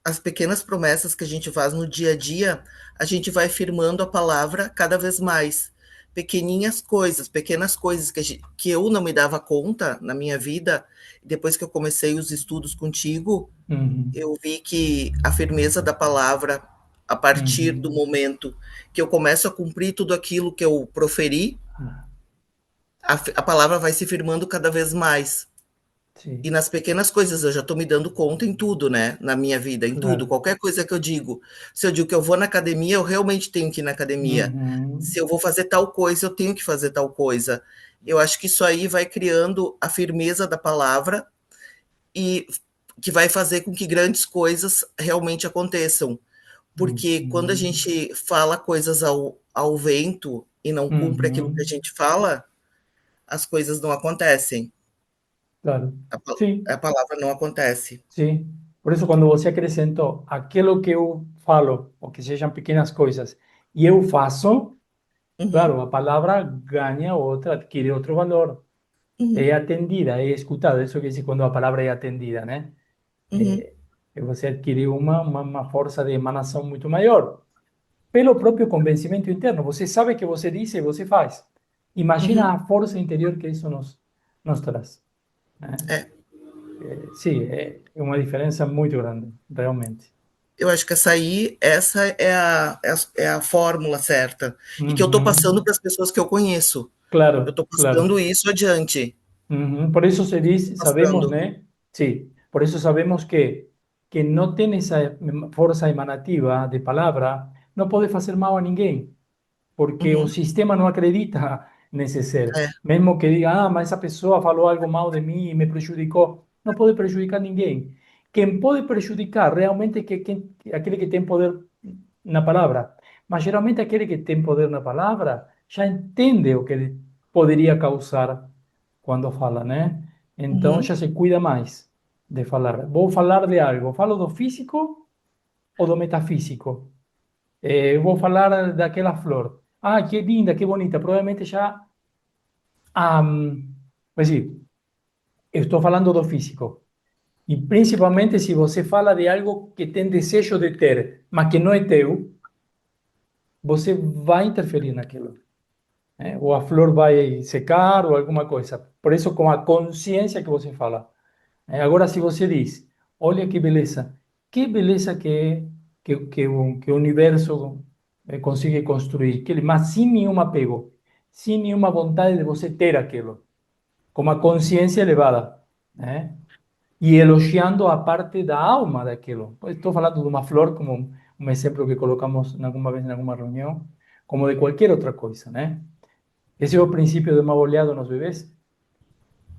as pequenas promessas que a gente faz no dia a dia, a gente vai firmando a palavra cada vez mais. Pequenas coisas que eu não me dava conta na minha vida, depois que eu comecei os estudos contigo, Uhum. eu vi que a firmeza da palavra, a partir do momento que eu começo a cumprir tudo aquilo que eu proferi, a palavra vai se firmando cada vez mais. Sim, E nas pequenas coisas, eu já estou me dando conta em tudo, né? Na minha vida, em tudo. claro. Qualquer coisa que eu digo. Se eu digo que eu vou na academia, eu realmente tenho que ir na academia. Uhum. Se eu vou fazer tal coisa, eu tenho que fazer tal coisa. Eu acho que isso aí vai criando a firmeza da palavra e que vai fazer com que grandes coisas realmente aconteçam. Porque quando a gente fala coisas ao vento e não cumpre aquilo que a gente fala, as coisas não acontecem. Claro. A, Sim, a palavra não acontece. sim. Por isso, quando você acrescentou aquilo que eu falo, ou que sejam pequenas coisas, e eu faço, Uhum, claro, a palavra ganha outra, adquire outro valor. uhum, É atendida, é escutada. Isso quer dizer quando a palavra é atendida, né? uhum, Você adquire uma força de emanação muito maior. Pelo próprio convencimento interno. Você sabe que você disse e você faz. Imagina uhum. a força interior que isso nos traz, né? É, Sim, é uma diferença muito grande, realmente. eu acho que essa é a fórmula certa. E que eu estou Uhum. passando para as pessoas que eu conheço. Eu Claro, estou claro. passando isso adiante. Uhum. Por eso se dice, sabemos, Passando. ¿no? Sí, por eso sabemos que no tiene esa fuerza emanativa de palabra, no puede hacer mal a ninguém, porque o Uhum, sistema não acredita nesse ser. é, Mesmo que diga, ah, mas essa pessoa falou algo mal de mim e me prejudicou, não pode prejudicar ninguém. Quem pode prejudicar realmente é aquele que tem poder na palavra. Mas geralmente aquele que tem poder na palavra já entende o que ele poderia causar quando fala, né? Então Uhum. já se cuida mais de falar. Vou falar de algo, falo do físico ou do metafísico? Vou falar daquela flor. Ah, que linda, que bonita. Provavelmente já. Pues sí, estou falando do físico. E principalmente se você fala de algo que tem desejo de ter, mas que não é teu, você vai interferir naquilo. Ou a flor vai secar ou alguma coisa. Por isso, com a consciência que você fala. Agora, se você diz, olha que beleza que o universo consiga construir, mas sem nenhum apego, sem nenhuma vontade de você ter aquilo, com uma consciência elevada, né? E elogiando a parte da alma daquilo. Estou falando de uma flor como um exemplo que colocamos alguma vez em alguma reunião, como de qualquer outra coisa, né? Esse é o princípio de uma olhada nos bebês.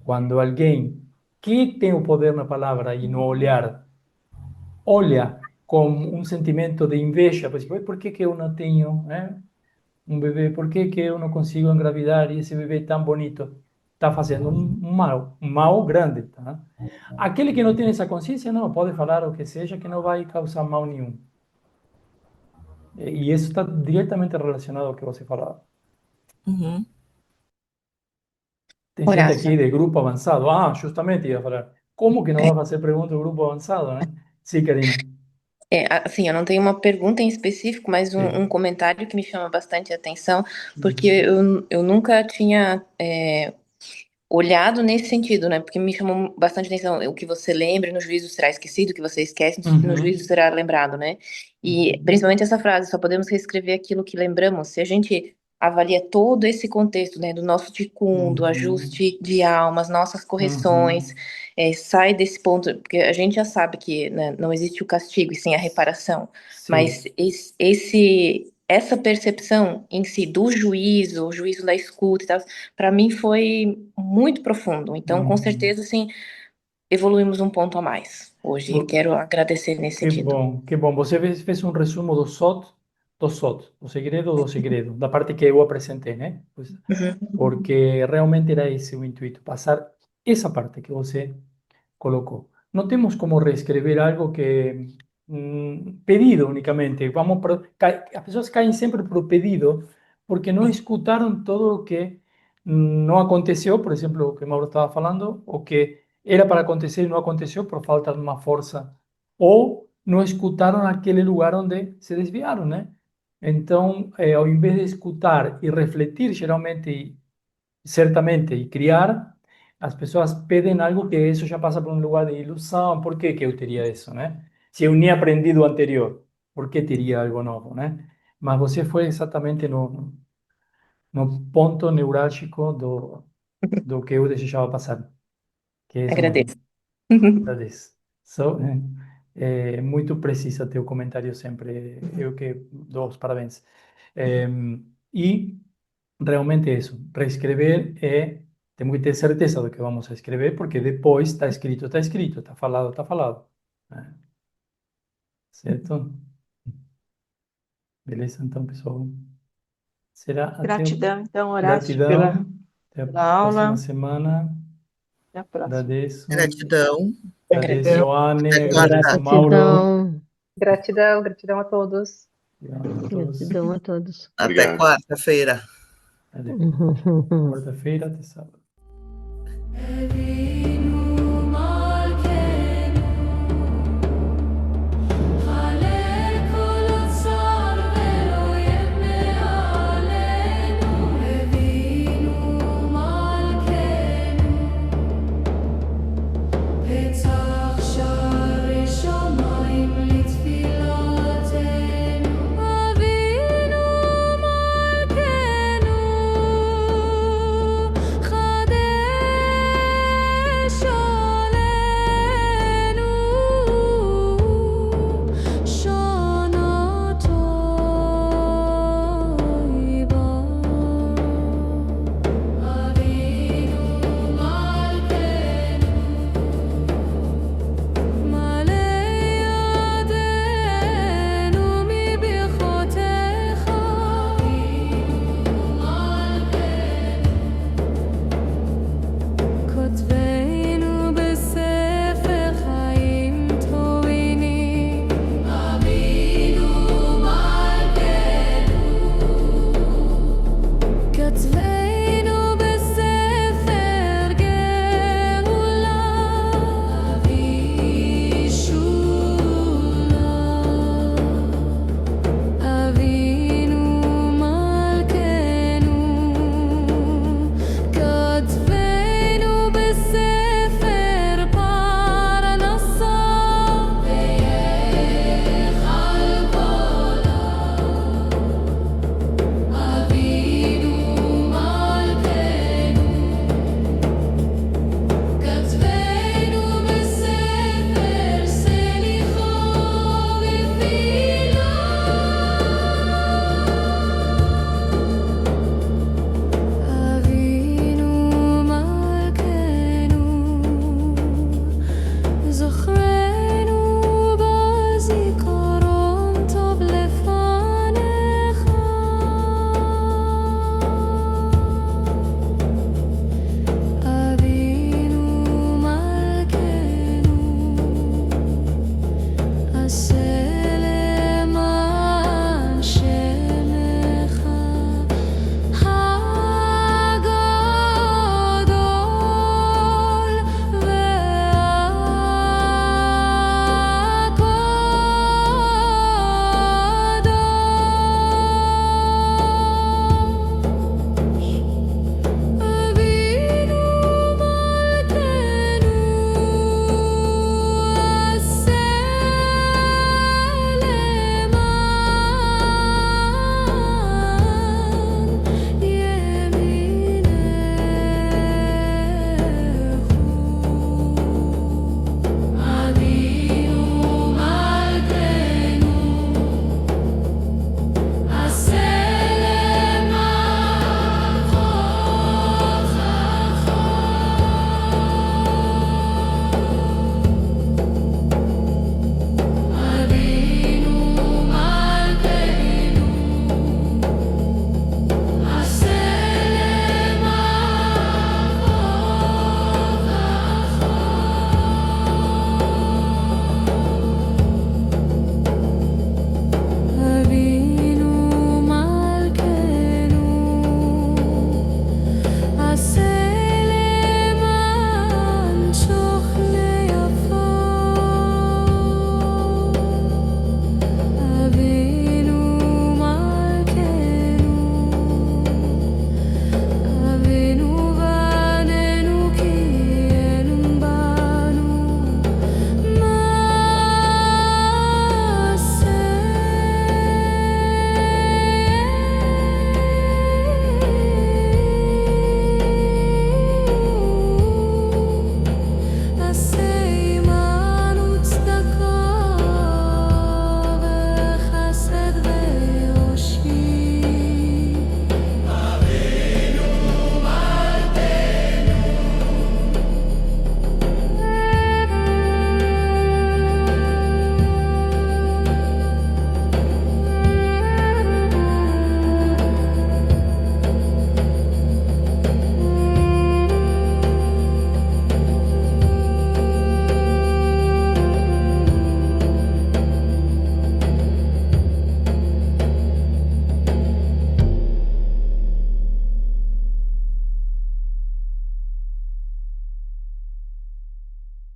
Quando alguém que tem o poder na palavra e no olhar olha com um sentimento de inveja, pues, por que eu não tenho, um bebê? Por que eu não consigo engravidar e esse bebê tão bonito? Está fazendo um mal grande, tá? Aquele que não tem essa consciência, não, pode falar o que seja, que não vai causar mal nenhum. E isso está diretamente relacionado ao que você falava. Uhum. Tem gente Horácio. aqui de grupo avançado. Ah, justamente ia falar. Como que não vai fazer pergunta do grupo avançado, né? Sim, Karina. Assim, eu não tenho uma pergunta em específico, mas um Sim. comentário que me chama bastante atenção, porque Uhum. eu nunca tinha olhado nesse sentido, né? Porque me chamou bastante atenção o que você lembra no juízo será esquecido, o que você esquece no juízo Uhum. será lembrado, né? E Uhum. principalmente essa frase, só podemos reescrever aquilo que lembramos. Se a gente avalia todo esse contexto, né, do nosso ticum, do Uhum. ajuste de almas, nossas correções, Uhum. sai desse ponto, porque a gente já sabe que, né, não existe o castigo e sim a reparação, mas Sim. essa percepção em si do juízo, o juízo da escuta e tal, para mim foi muito profundo. Então, com Uhum. certeza, assim, evoluímos um ponto a mais hoje. E quero agradecer nesse Que sentido. bom, que bom. Você fez um resumo do SOT, do segredo, da parte que eu apresentei, né? Uhum. Porque realmente era esse o intuito, passar essa parte que você colocou. No tenemos como reescrever algo que pedido únicamente. As pessoas caem sempre por pedido porque não escutaram todo o que não aconteceu, por exemplo, o que Mauro estava falando, o que era para acontecer e não aconteceu por falta de uma força, ou não escutaram aquele lugar onde se desviaram, né? Então, ao invés de escutar e refletir, geralmente, certamente, e criar, as pessoas pedem algo que isso já passa por um lugar de ilusão. Por que eu teria isso, né? Se eu nem aprendi do anterior, por que teria algo novo, né? Mas você foi exatamente no ponto neurálgico do que eu desejava passar, que é isso mesmo. Agradeço. Agradeço. Muito precisa teu comentário sempre. Eu que dou os parabéns. E realmente é isso. Reescrever temos que ter certeza do que vamos a escrever, porque depois está escrito, está falado. Né? Certo? Beleza? Então, pessoal, será até Gratidão, então, Horácio, gratidão. Até a pela próxima aula. semana. Até a próxima. Agradeço. Gratidão. Agradeço, Anne. Até Agradeço, quarta. Mauro. Gratidão, Gratidão, gratidão a todos. Gratidão a todos. gratidão a todos. Até Obrigado. quarta-feira. Quarta-feira, até sábado. Avinu